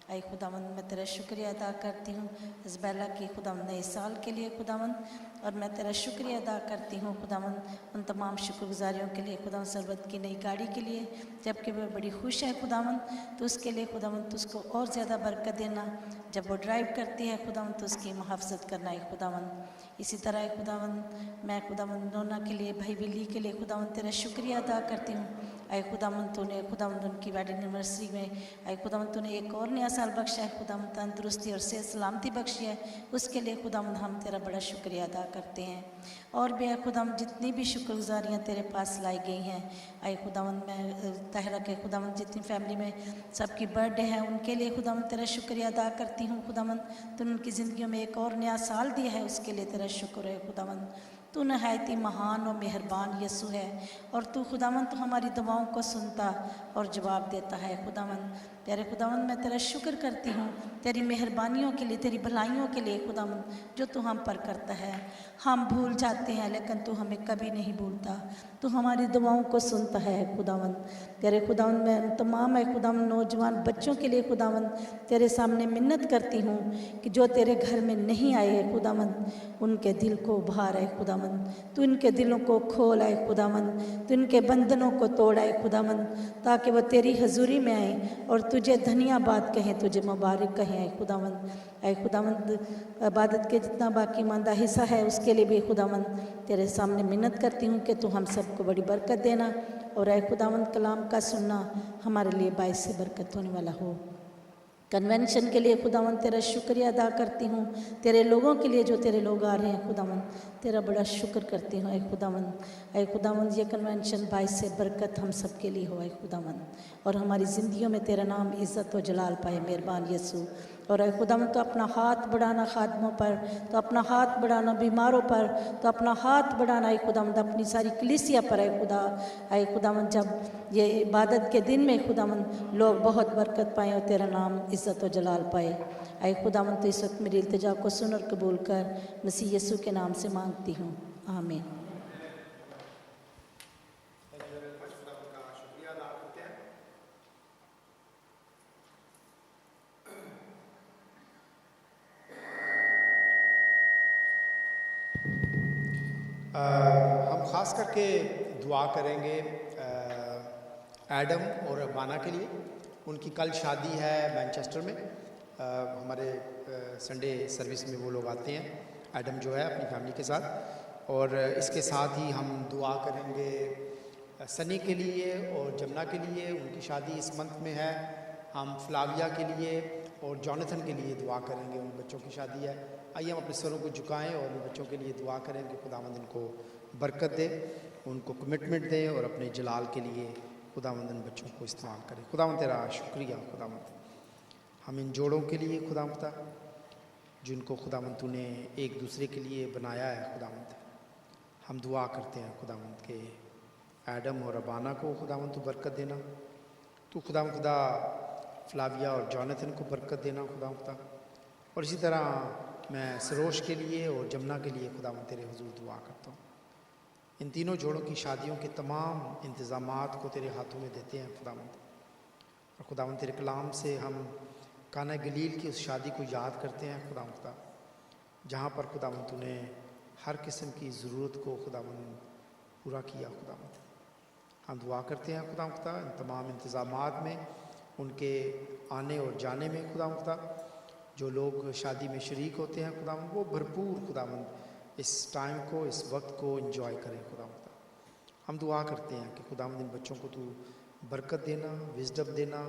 M: ऐ खुदावंद मैं तेरा शुक्रिया अदा करती हूँ इस बेला की खुदावंद नए साल के लिए खुदावंद, और मैं तेरा शुक्रिया अदा करती हूँ खुदावंद उन तमाम शुक्रगुजारियों के लिए खुदावंद सरबत की नई गाड़ी के लिए, जबकि वह बड़ी खुश है खुदावंद, तो उसके लिए खुदावंद तो उसको और ज़्यादा बरकत देना। जब वो ड्राइव करती है खुदावंद तो उसकी मुहाफ़ज़त करना है खुदावंद। इसी तरह खुदावंद मैं खुदावंद नोना के लिए, भाई बिल्ली के लिए खुदावंद तेरा शुक्रिया अदा करती हूँ। ऐ खुदावंद तूने खुदावंद उनकी वेडिंग एनिवर्सरी में ऐ खुदावंद तूने एक और नया साल बख्शा है खुदावंद, तंदुरुस्ती और सेहत सलामती बख्शी है, उसके लिए खुदावंद हम तेरा बड़ा शुक्रिया अदा करते हैं। और भी खुदावंद जितनी भी शुक्रगुजारियाँ तेरे पास लाई गई हैं, ऐ खुदावंद मैं तहरा के खुदावंद जितनी फैमिली में सबकी बर्थडे है उनके लिए खुदावंद तेरा शुक्रिया अदा करती हूँ खुदावंद। तूने उनकी ज़िंदगियों में एक और नया साल दिया है, उसके लिए तेरा शुक्र है खुदावंद। तू नहायती महान और मेहरबान यसु है, और तू खुदावंद तो हमारी दुआओं को सुनता और जवाब देता है खुदावंद। प्यारे खुदावंद मैं तेरा शुक्र करती हूँ तेरी मेहरबानियों के लिए, तेरी भलाइयों के लिए खुदावंद, जो तू हम पर करता है। हम भूल जाते हैं लेकिन तू हमें कभी नहीं भूलता, तू हमारी दुआओं को सुनता है खुदावंद। तेरे खुदावंद मैं तमाम है खुदावंद नौजवान बच्चों के लिए खुदावंद तेरे सामने मिन्नत करती हूँ कि जो तेरे घर में नहीं आए हैं खुदावंद, उनके दिल को उभार है खुदावंद, तू इनके दिलों को खोल है खुदावंद, तू इनके बंधनों को तोड़ा है खुदावंद, ताकि वो तेरी हजूरी में आए और तुझे धन्यवाद कहें, तुझे मुबारक कहें ऐ खुदावंद। ऐ खुदावंद इबादत के जितना बाकी मांदा हिस्सा है उसके लिए भी खुदावंद तेरे सामने मिन्नत करती हूँ कि तू हम सबको बड़ी बरकत देना, और ऐ खुदावंद कलाम का सुनना हमारे लिए बाइस से बरकत होने वाला हो। कन्वेंशन के लिए खुदावंद तेरा शुक्रिया अदा करती हूँ, तेरे लोगों के लिए जो तेरे लोग आ रहे हैं खुदावंद तेरा बड़ा शुक्र करती हूँ ऐ खुदावंद। ऐ खुदावंद ये कन्वेंशन बाइस से बरकत हम सब के लिए हो ऐ खुदावंद, और हमारी ज़िंदगियों में तेरा नाम इज़्ज़त और जलाल पाए मेहरबान यीशु। और ऐ खुदावंद तो अपना हाथ बढ़ाना खादमों पर, तो अपना हाथ बढ़ाना बीमारों पर, तो अपना हाथ बढ़ाना ऐ खुदावंद अपनी सारी कलीसिया पर ऐ खुदा। ऐ खुदावंद जब ये इबादत के दिन में खुदावंद लोग बहुत बरकत पाएँ और तेरा नाम इज़्ज़त और जलाल पाए। ऐ खुदावंद तो इस वक्त मेरी इल्तिजा को सुन और कबूल कर, मसीह यीशु के नाम से मांगती हूँ, आमीन।
A: हम ख़ास करके दुआ करेंगे एडम और बाना के लिए। उनकी कल शादी है मैनचेस्टर में। हमारे संडे सर्विस में वो लोग आते हैं, एडम जो है अपनी फैमिली के साथ। और इसके साथ ही हम दुआ करेंगे सनी के लिए और जमुना के लिए, उनकी शादी इस मंथ में है। हम फ्लाविया के लिए और जॉनथन के लिए दुआ करेंगे, उन बच्चों की शादी है। आइए हम अपने सरों को झुकाएं और उन बच्चों के लिए दुआ करें कि खुदावंद इनको बरकत दे, उनको कमिटमेंट दे और अपने जलाल के लिए खुदावंद इन बच्चों को इस्तेमाल करे। खुदावंद तेरा शुक्रिया खुदावंद, हम इन जोड़ों के लिए खुदावंद जिनको खुदावंद तूने एक दूसरे के लिए बनाया है खुदावंद, हम दुआ करते हैं खुदावंद के एडम और अबाना को खुदावंद तू बरकत देना। तू खुदा फ्लाविया और जॉनथन को बरकत देना खुदावंद। और इसी तरह मैं सरोश के लिए और जमुना के लिए खुदावंद तेरे हुजूर दुआ करता हूँ। इन तीनों जोड़ों की शादियों के तमाम इंतज़ामात को तेरे हाथों में देते हैं खुदावंद। और खुदावंद तेरे कलाम से हम काना गलील की उस शादी को याद करते हैं खुदावंद, जहाँ पर खुदावंद तूने हर किस्म की ज़रूरत को खुदावंद पूरा किया खुदावंद। हम दुआ करते हैं खुदावंद इन तमाम इंतज़ामात में, उनके आने और जाने में खुदावंद, जो लोग शादी में शरीक होते हैं खुदावंद वो भरपूर खुदावंद इस टाइम को, इस वक्त को एंजॉय करें खुदावंद। हम दुआ करते हैं कि खुदावंद इन बच्चों को तू बरकत देना, विजडम देना,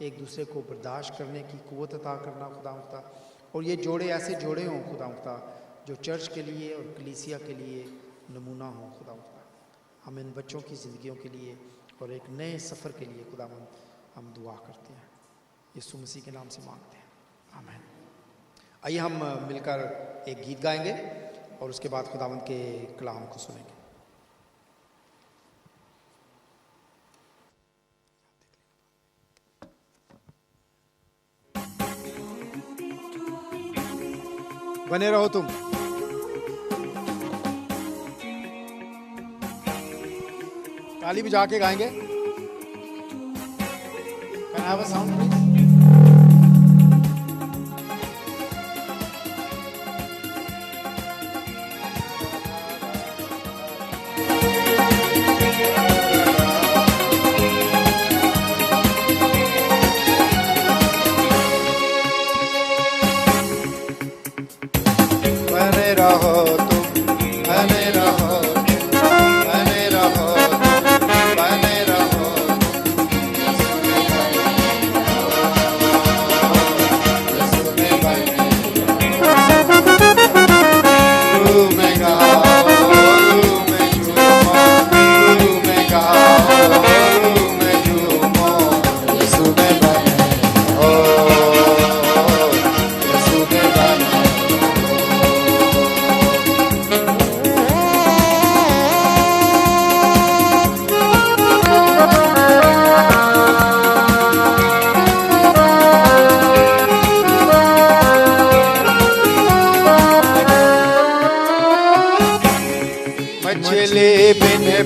A: एक दूसरे को बर्दाश्त करने की क़ुव्वत अता करना खुदावंद। और ये जोड़े ऐसे जोड़े हों खुदावंद जो चर्च के लिए और कलीसिया के लिए नमूना हों खुदावंद। हम इन बच्चों की ज़िंदगियों के लिए और एक नए सफ़र के लिए खुदावंद हम दुआ करते हैं, यीशु मसीह के नाम से मांगते हैं, आमीन। आइए हम मिलकर एक गीत गाएंगे और उसके बाद खुदावंद के कलाम को सुनेंगे। बने रहो तुम। ताली बजा के गाएंगे। Can I have a sound please? बने रहो तुम, बने रहो, बने रहो, बने रहो।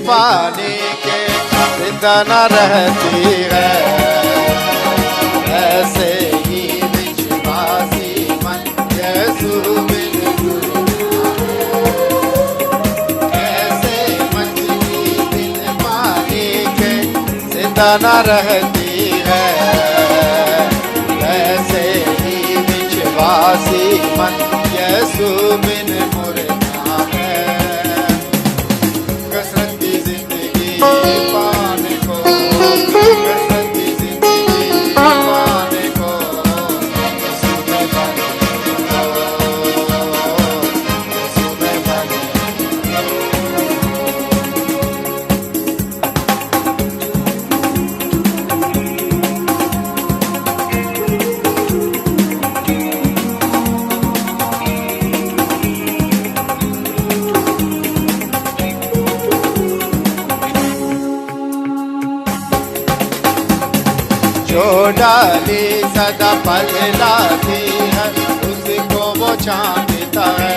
C: पानी के जिंदा न रहती है, ऐसे ही विश्वासी मन यीशु बिन ऐसे मछली बिन पानी के जिंदा न रहती है, ऐसे ही विश्वासी मन यीशु बिन मुर्दा है। कसरत की जिंदगी पाने को, कसरत की जिंदगी पाने को यीशु में बने रहो, यीशु में बने जो डाली सदा फल लाती है, उसको वो छांटता है।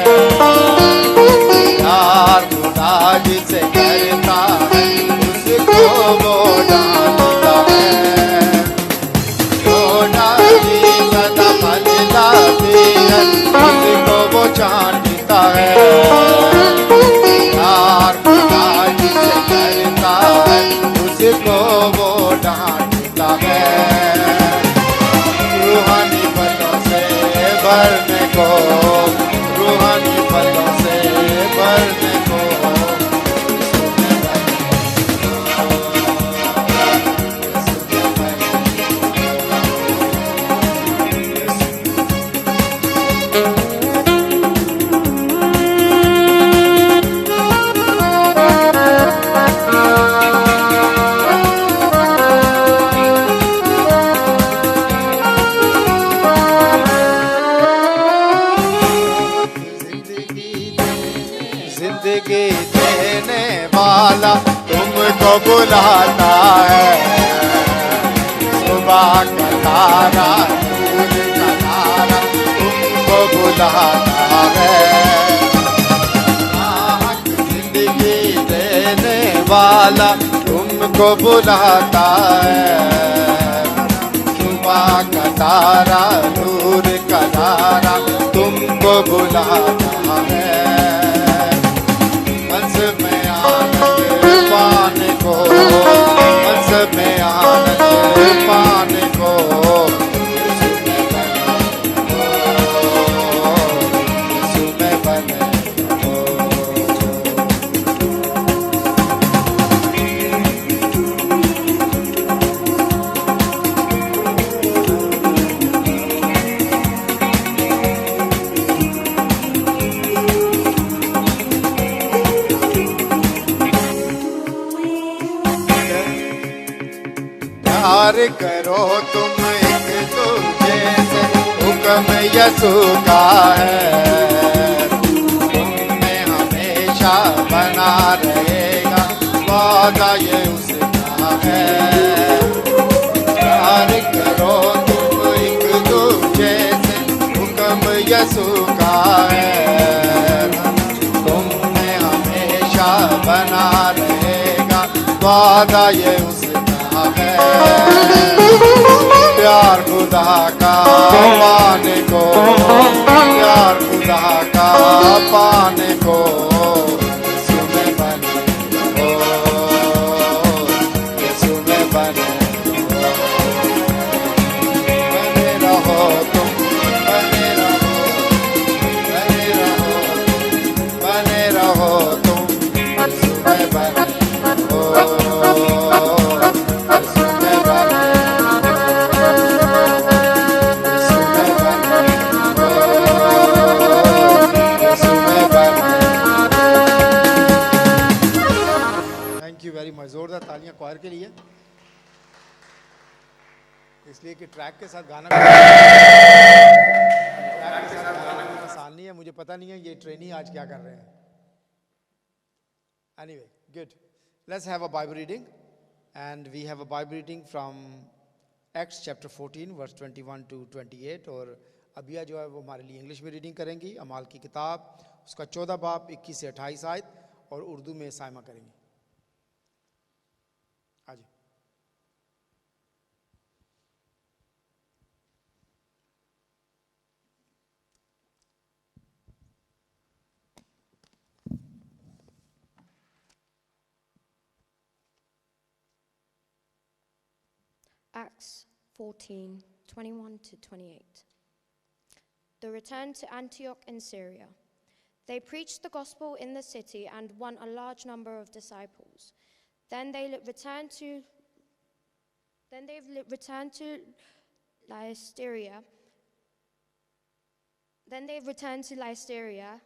C: प्यार खुदा जिसे करता है, उसको वो डांटता है। जो डाली सदा फल लाती है, उसको वो छांटता है। प्यार खुदा जिसे करता है, उसको वो डांटता है। रूहानी फलों से भरने को, रूहानी फलों से भरने को जिंदगी देने वाला तुमको बुलाता है। सुबह का तारा, दूर का तारा तुमको बुलाता है। जिंदगी देने वाला तुमको बुलाता है। सुबह का तारा, दूर का तारा तुमको बुलाता है। मंस में आनंद पाने को, मंस में आनंद पाने को यीशु में बने रहो, यीशु में बने रहो। प्यार करो तुम एक दूजे से, हुक्म यीशु का है। तुमने हमेशा बना रहेगा, वादा ये उसका है। प्यार करो तुम एक दूजे से, हुक्म यीशु का है। तुमने हमेशा बना रहेगा, वादा ये उसका है। प्यार खुदा का पाने को, प्यार खुदा का पाने को यीशु में बने रहो, यीशु में बने रहो तुम, बने रहो, बने रहो, बने रहो तुम यीशु में बने रहो। जोरदार तालियां क्वायर के लिए, इसलिए कि ट्रैक के साथ गाना आसान नहीं है। मुझे पता नहीं है ये ट्रेनी आज क्या कर रहे हैं। Anyway, good. Let's have a Bible reading, and we have a Bible reading from Acts chapter 14 verse 21 to 28। और अबिया जो है वो हमारे लिए इंग्लिश में रीडिंग करेंगी। अमाल की किताब उसका 14 बाब 21 से 28 आयत, और उर्दू में साइमा करेंगी।
G: Acts 14:21 to 28. The return to Antioch in Syria. They preached the gospel in the city and won a large number of disciples. Then they returned to Lystra. Then they returned to Lystra,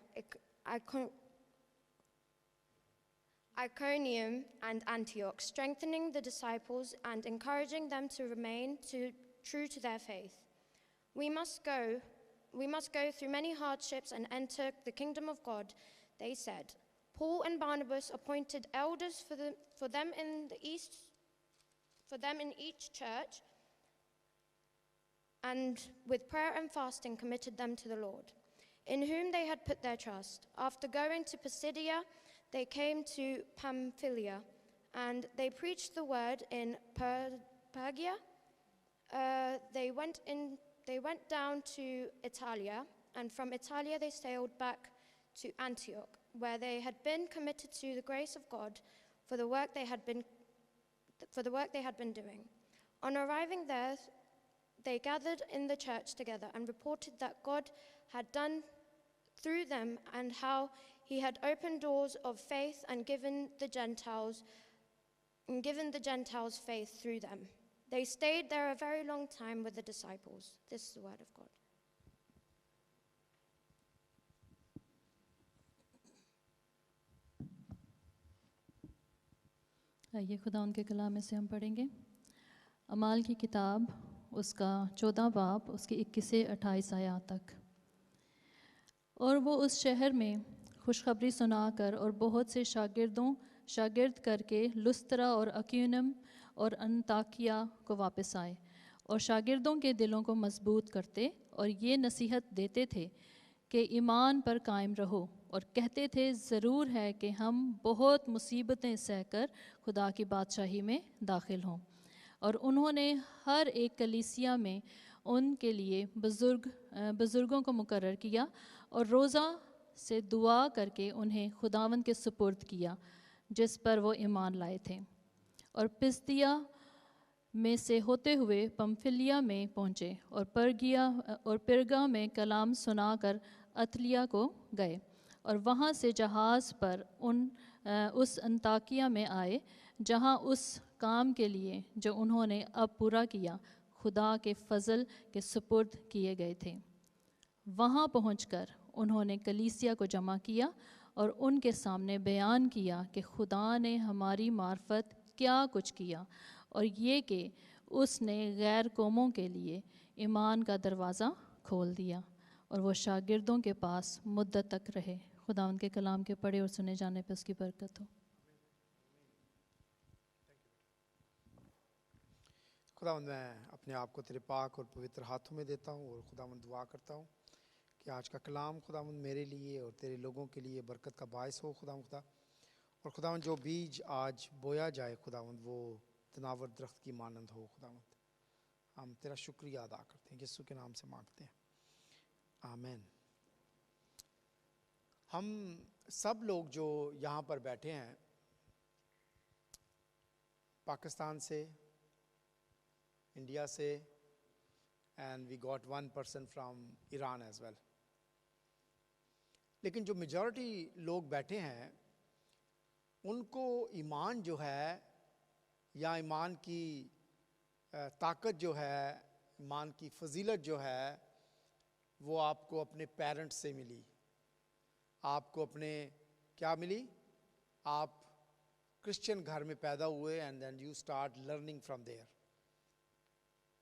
G: Iconium, and Antioch, strengthening the disciples and encouraging them to remain true to their faith. We must go through many hardships and enter the kingdom of God, they said. Paul and Barnabas appointed elders for them in each church, and with prayer and fasting committed them to the Lord, in whom they had put their trust. After going to Pisidia, they came to Pamphylia, and they preached the word in Pergia. They went down to Italia, and from Italia they sailed back to Antioch, where they had been committed to the grace of God for the work they had been doing. On arriving there, they gathered in the church together and reported that God had done through them and how he had opened doors of faith and given the Gentiles faith through them. They stayed there a very long time with the disciples. This is the word of God.
H: आइए खुदा उनके कलाम में से हम पढ़ेंगे। अमाल की किताब उसका 14 बाब उसके 21 से 28 आयत तक। और वो उस शहर में खुशखबरी सुनाकर और बहुत से शागिर्द करके लुस्त्रा और अक्विनम और अंताकिया को वापस आए और शागिर्दों के दिलों को मजबूत करते और ये नसीहत देते थे कि ईमान पर कायम रहो, और कहते थे ज़रूर है कि हम बहुत मुसीबतें सहकर खुदा की बादशाही में दाखिल हों। और उन्होंने हर एक कलीसिया में उनके लिए बुज़ुर्गों को मुकर्रर किया और रोज़ा से दुआ करके उन्हें खुदावंद के सुपुर्द किया जिस पर वो ईमान लाए थे। और पिस्दिया में से होते हुए पंफिलिया में पहुँचे और पिरगा में कलाम सुनाकर अतलिया को गए और वहाँ से जहाज़ पर उस अंताकिया में आए, जहाँ उस काम के लिए जो उन्होंने अब पूरा किया खुदा के फजल के सुपुर्द किए गए थे। वहाँ पहुंचकर उन्होंने कलीसिया को जमा किया और उनके सामने बयान किया कि खुदा ने हमारी मार्फत क्या कुछ किया, और ये कि उसने गैर कौमों के लिए ईमान का दरवाज़ा खोल दिया, और वो शागिर्दों के पास मुद्दत तक रहे। खुदा उनके कलाम के पढ़े और सुने जाने पर उसकी बरकत हो।
A: खुदावंद, मैं अपने आप को तेरे पाक और पवित्र हाथों में देता हूँ और खुदावंद दुआ करता हूँ कि आज का कलाम खुदावंद मेरे लिए और तेरे लोगों के लिए बरकत का बायस हो खुदा। और खुदावंद जो बीज आज बोया जाए खुदावंद वो तनावर दरख्त की मानंद हो खुदावंद। हम तेरा शुक्रिया अदा करते हैं, यीशु के नाम से मांगते हैं, आमीन। हम सब लोग जो यहाँ पर बैठे हैं पाकिस्तान से, इंडिया से, and we got 1 person from Iran as well. लेकिन जो मेजॉरिटी लोग बैठे हैं उनको ईमान जो है या ईमान की ताकत जो है, ईमान की फजीलत जो है वो आपको अपने पेरेंट्स से मिली, आपको अपने क्या मिली, आप क्रिश्चियन घर में पैदा हुए and then you start learning from there.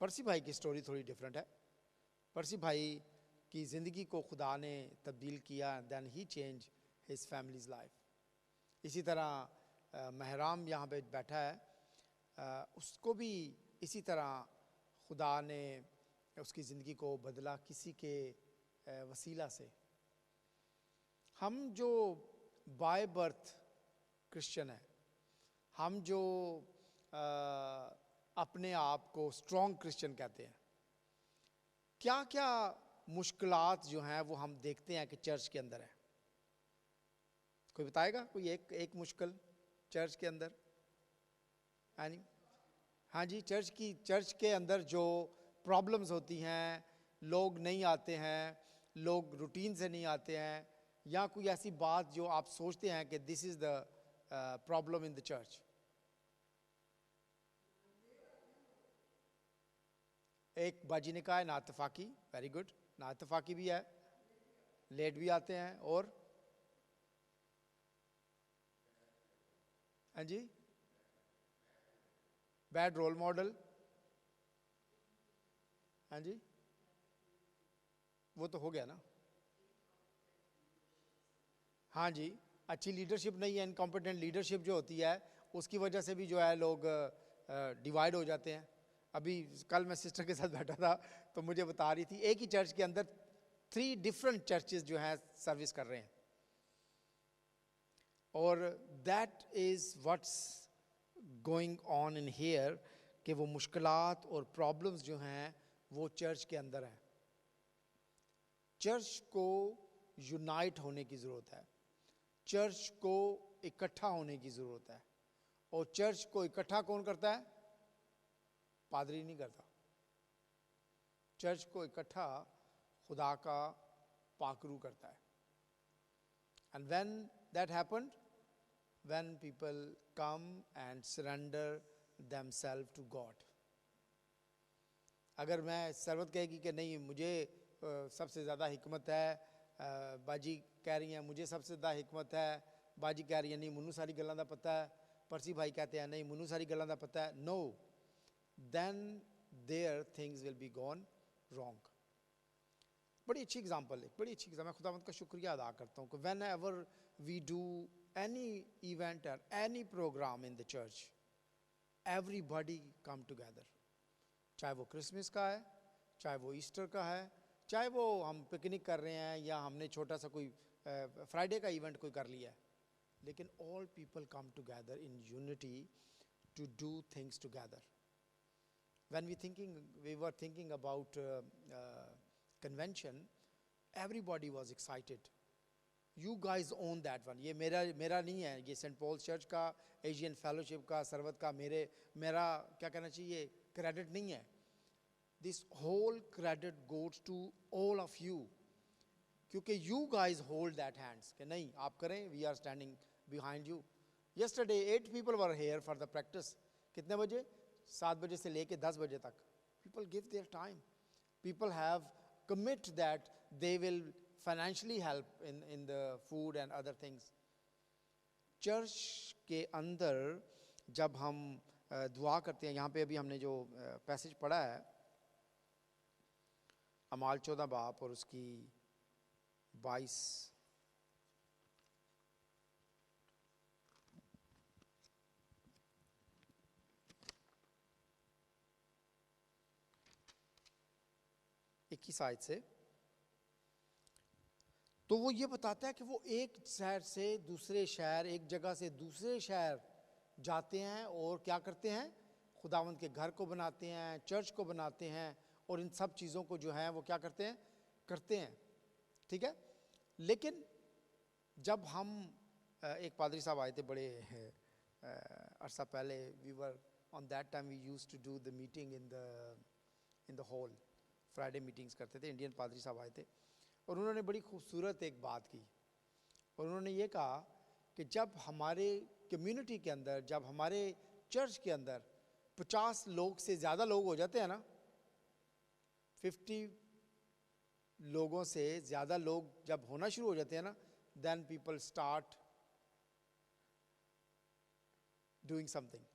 A: Percy भाई की स्टोरी थोड़ी डिफरेंट है। परसी भाई की ज़िंदगी को खुदा ने तब्दील किया, then he change his families life. इसी तरह महराम यहाँ पे बैठा है, उसको भी इसी तरह खुदा ने उसकी ज़िंदगी को बदला किसी के वसीला से। हम जो बाय बर्थ क्रिश्चियन हैं, हम जो अपने आप को स्ट्रॉन्ग क्रिश्चियन कहते हैं, क्या क्या मुश्किलात जो हैं वो हम देखते हैं कि चर्च के अंदर है? कोई बताएगा? कोई एक मुश्किल चर्च के अंदर? यानी हाँ जी, चर्च के अंदर जो प्रॉब्लम्स होती हैं, लोग नहीं आते हैं, लोग रूटीन से नहीं आते हैं, या कोई ऐसी बात जो आप सोचते हैं कि this is the problem in the church. एक बाजी ने कहा है नातफाकी, वेरी गुड, नातफाकी भी है, लेट भी आते हैं, और हाँ जी, बैड रोल मॉडल, हाँ जी, वो तो हो गया ना। हाँ जी, अच्छी लीडरशिप नहीं है, इनकॉम्पिटेंट लीडरशिप जो होती है उसकी वजह से भी जो है लोग डिवाइड हो जाते हैं। अभी कल मैं सिस्टर के साथ बैठा था तो मुझे बता रही थी एक ही चर्च के अंदर 3 डिफरेंट चर्चेस जो हैं सर्विस कर रहे हैं, और that is what's going on in here, कि वो मुश्किलात और प्रॉब्लम्स जो हैं वो चर्च के अंदर हैं। चर्च को यूनाइट होने की ज़रूरत है, चर्च को इकट्ठा होने की ज़रूरत है, और चर्च को इकट्ठा कौन करता है? पादरी नहीं करता। चर्च को इकट्ठा खुदा का पाकरू करता है। And when that happened, when people come and surrender themselves to God. अगर मैं सरवत कहेगी कि नहीं मुझे सबसे ज़्यादा हिकमत है, बाजी कह रही हैं मुझे सबसे ज़्यादा हिकमत है, बाजी कह रही है नहीं मुनू सारी गल्लां दा पता है, परसी भाई कहते हैं नहीं मुनू सारी गल्लां दा पता है, no, then there things will be gone wrong. बड़ी अच्छी एग्जाम्पल है, बड़ी अच्छी एग्जाम्पल। मैं खुदावंद का शुक्रिया अदा करता हूँ कि whenever we do any event और any program in the church, everybody come together, चाहे वो क्रिसमस का है, चाहे वो ईस्टर का है, चाहे वो हम पिकनिक कर रहे हैं, या हमने छोटा सा कोई फ्राइडे का इवेंट कोई कर लिया है, लेकिन all people come together in unity to do things together. When we were thinking about convention, everybody was excited. You guys own that one. ये मेरा नहीं है, ये सेंट पॉल चर्च का, एशियन फेलोशिप का, सरवत का, मेरा क्या कहना चाहिए, क्रेडिट नहीं है। This whole credit goes to all of you, क्योंकि you guys hold that hands कि नहीं आप करें, we are standing behind you. Yesterday 8 people were here for the practice. कितने बजे? 7 बजे से लेके 10 बजे तक। People give their time, people have commit that they will financially help in the food and other things. Church के अंदर जब हम दुआ करते हैं, यहाँ पे अभी हमने जो पैसेज पढ़ा है अमाल 14 बाब और उसकी 22, आयत से, तो वो ये बताता है कि वो एक शहर से दूसरे शहर, एक जगह से दूसरे शहर जाते हैं और क्या करते हैं, खुदावंद के घर को बनाते हैं, चर्च को बनाते हैं, और इन सब चीज़ों को जो है वो क्या करते हैं। ठीक है। लेकिन जब हम एक पादरी साहब आए थे बड़े अरसा पहले, we were on that time we used to do the meeting in the hall, Friday meetings करते थे। इंडियन पादरी साहब आए थे और उन्होंने बड़ी खूबसूरत एक बात की, और उन्होंने ये कहा कि जब हमारे कम्युनिटी के अंदर, जब हमारे चर्च के अंदर 50 लोग से ज़्यादा लोग हो जाते हैं ना, 50 लोगों से ज़्यादा लोग जब होना शुरू हो जाते हैं ना, then people start doing something.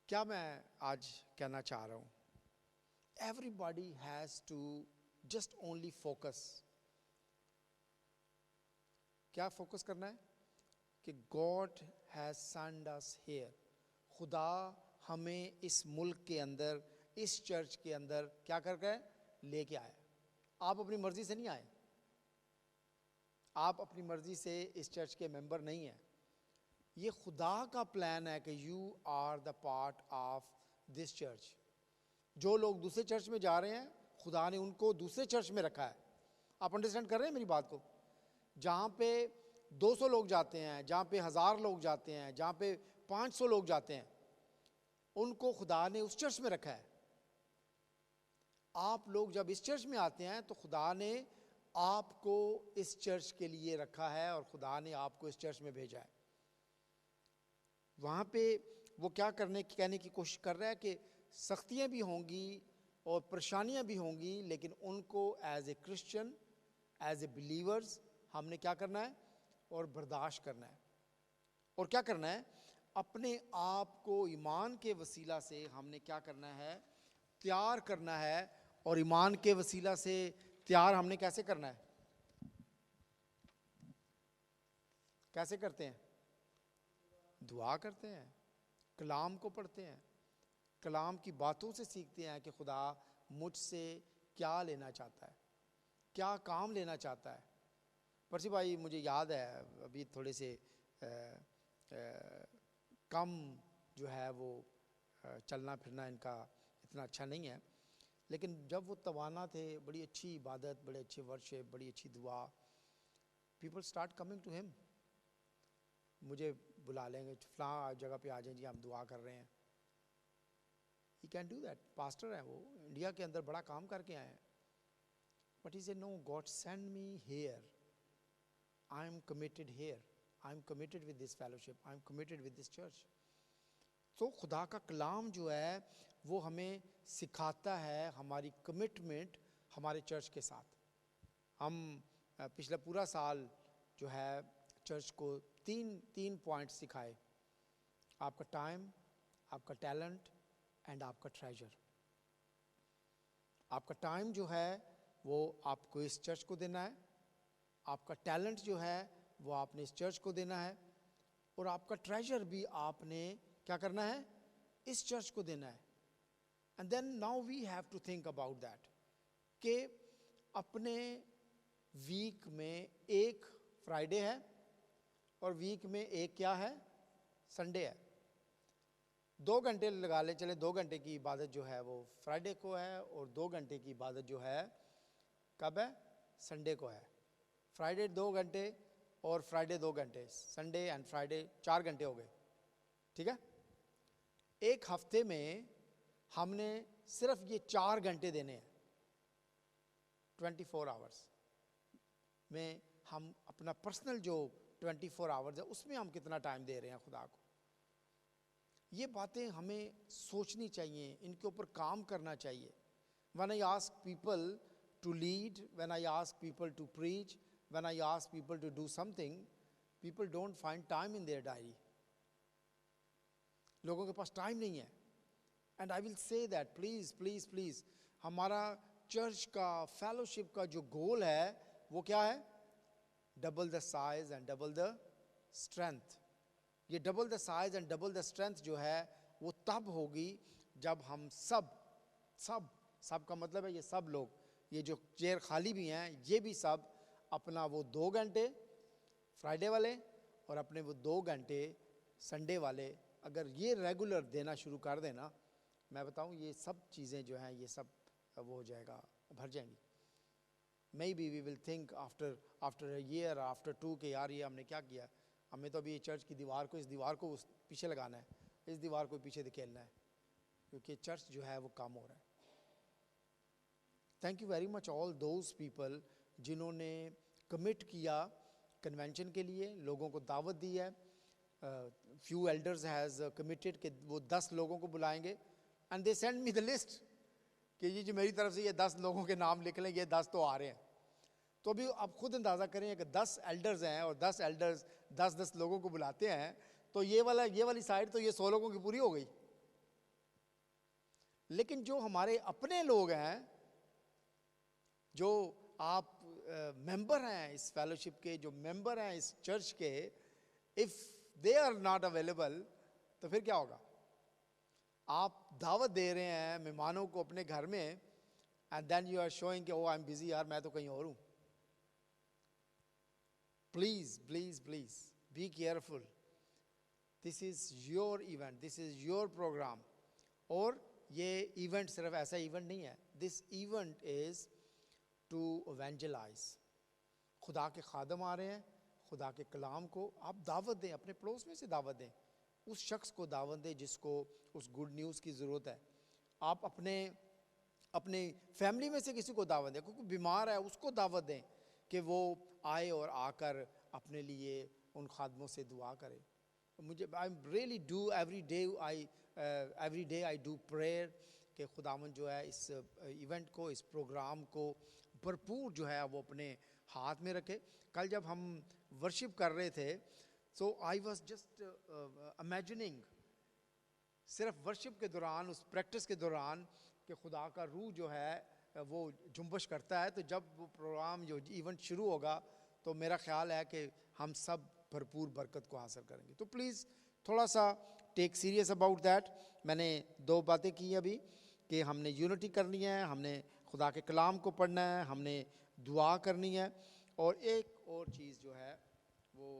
A: क्या मैं आज कहना चाह रहा हूँ, everybody has to just only focus। क्या फोकस करना है कि God has sent us here। खुदा हमें इस मुल्क के अंदर, इस चर्च के अंदर क्या कर गए, लेके आए। आप अपनी मर्जी से नहीं आए, आप अपनी मर्जी से इस चर्च के मेंबर नहीं हैं। ये खुदा का प्लान है कि you are the part of this church. जो लोग दूसरे चर्च में जा रहे हैं, खुदा ने उनको दूसरे चर्च में रखा है। आप अंडरस्टैंड कर रहे हैं मेरी बात को? जहाँ पे 200 लोग जाते हैं, जहाँ पे 1000 लोग जाते हैं, जहाँ पे 500 लोग जाते हैं, उनको खुदा ने उस चर्च में रखा है। आप लोग जब इस चर्च में आते हैं तो खुदा ने आपको इस चर्च के लिए रखा है और खुदा ने आपको इस चर्च में भेजा है। वहाँ पे वो क्या कहने की कोशिश कर रहा है कि सख्तियाँ भी होंगी और परेशानियाँ भी होंगी, लेकिन उनको as a Christian, as a believers हमने क्या करना है और बर्दाश्त करना है। और क्या करना है, अपने आप को ईमान के वसीला से हमने क्या करना है, तैयार करना है। और ईमान के वसीला से तैयार हमने कैसे करना है, कैसे करते हैं? दुआ करते हैं, कलाम को पढ़ते हैं, कलाम की बातों से सीखते हैं कि खुदा मुझसे क्या लेना चाहता है, क्या काम लेना चाहता है। परसी भाई मुझे याद है अभी थोड़े से कम जो है वो चलना फिरना इनका इतना अच्छा नहीं है, लेकिन जब वो तवाना थे, बड़ी अच्छी इबादत, बड़े अच्छे वर्शिप, बड़ी अच्छी दुआ, people start coming to him. मुझे बुला लेंगे, फलां जगह पे आ जाएं जी, हम दुआ कर रहे हैं। He can do that, pastor है वो, इंडिया के अंदर बड़ा काम करके आए हैं। But he said no, God send me here, I am committed here, I am committed with this fellowship, I am committed with this church. तो खुदा का कलाम जो है वो हमें सिखाता है हमारी कमिटमेंट हमारे चर्च के साथ। हम पिछला पूरा साल जो है चर्च को तीन पॉइंट्स सिखाए, आपका टाइम, आपका टैलेंट एंड आपका ट्रेजर। आपका टाइम जो है वो आपको इस चर्च को देना है, आपका टैलेंट जो है वो आपने इस चर्च को देना है, और आपका ट्रेजर भी आपने क्या करना है, इस चर्च को देना है। And then now we have to think about that कि अपने वीक में एक फ्राइडे है और वीक में एक क्या है, संडे है। 2 घंटे लगा ले चले, 2 घंटे की इबादत जो है वो फ्राइडे को है और 2 घंटे की इबादत जो है कब है, संडे को है। फ्राइडे 2 घंटे और फ्राइडे 2 घंटे, संडे एंड फ्राइडे 4 घंटे हो गए, ठीक है। एक हफ्ते में हमने सिर्फ ये 4 घंटे देने हैं, 24 आवर्स में हम अपना पर्सनल जो 24 आवर्स है उसमें हम कितना टाइम दे रहे हैं खुदा को। ये बातें हमें सोचनी चाहिए, इनके ऊपर काम करना चाहिए। When I ask people to lead, when I ask people to preach, when I ask people to do something, people don't find time in their diary. लोगों के पास टाइम नहीं है। And I will say that please please please, हमारा church का fellowship का जो goal है वो क्या है, double the size and double the strength. ये double the size and double the strength जो है वो तब होगी जब हम सब का मतलब है ये सब लोग, ये जो चेयर खाली भी हैं ये भी सब अपना वो 2 घंटे फ्राइडे वाले और अपने वो 2 घंटे संडे वाले अगर ये रेगुलर देना शुरू कर देना, मैं बताऊं ये सब चीज़ें जो हैं ये सब वो हो जाएगा, भर जाएंगी। Maybe we will think after a year, after 2 के यार ये हमने क्या किया, हमें तो अभी ये चर्च की दीवार को, इस दीवार को उस पीछे लगाना है, इस दीवार को पीछे धकेलना है, क्योंकि चर्च जो है वो काम हो रहा है। Thank you very much all those people जिन्होंने कमिट किया कन्वेंशन के लिए, लोगों को दावत दी है। फ्यू एल्डर्स हैज़ कमिटेड कि वो 10 लोगों को बुलाएंगे, and they send me the list कि ये जो मेरी तरफ से ये 10 लोगों के नाम लिख लें, ये 10 तो आ रहे हैं। तो अभी आप खुद अंदाज़ा करें कि 10 एल्डर्स हैं और 10 एल्डर्स 10 लोगों को बुलाते हैं, तो ये वाली साइड तो ये 100 लोगों की पूरी हो गई। लेकिन जो हमारे अपने लोग हैं, जो आप मेंबर हैं इस फेलोशिप के, जो मेंबर हैं इस चर्च के, if they are not available तो फिर क्या होगा? आप दावत दे रहे हैं मेहमानों को अपने घर में, and then you are showing कि ओ आई एम बिजी, यार मैं तो कहीं और हूँ। Please please please be careful, this is your event, this is your programme. और ये इवेंट सिर्फ ऐसा इवेंट नहीं है, this event is to evangelise. खुदा के खादम आ रहे हैं, खुदा के कलाम को आप दावत दें, अपने पड़ोस में से दावत दें, उस शख्स को दावत दें जिसको उस गुड न्यूज़ की ज़रूरत है। आप अपने फैमिली में से किसी को दावत दें, क्योंकि बीमार है उसको दावत दें कि वो आए और आकर अपने लिए उन खादमों से दुआ करे। मुझे I really do every day I do prayer कि खुदावंद जो है इस इवेंट को, इस प्रोग्राम को भरपूर जो है वो अपने हाथ में रखे। कल जब हम वर्शिप कर रहे थे, सो आई वॉज जस्ट इमेजिनिंग, सिर्फ वर्शिप के दौरान, उस प्रैक्टिस के दौरान, कि खुदा का रूह जो है वो जुम्बश करता है। तो जब वो प्रोग्राम जो इवेंट शुरू होगा तो मेरा ख्याल है कि हम सब भरपूर बरकत को हासिल करेंगे। तो प्लीज़ थोड़ा सा टेक सीरियस अबाउट दैट। मैंने 2 बातें की अभी कि हमने यूनिटी करनी है, हमने खुदा के कलाम को पढ़ना है, हमने दुआ करनी है, और एक और चीज़ जो है वो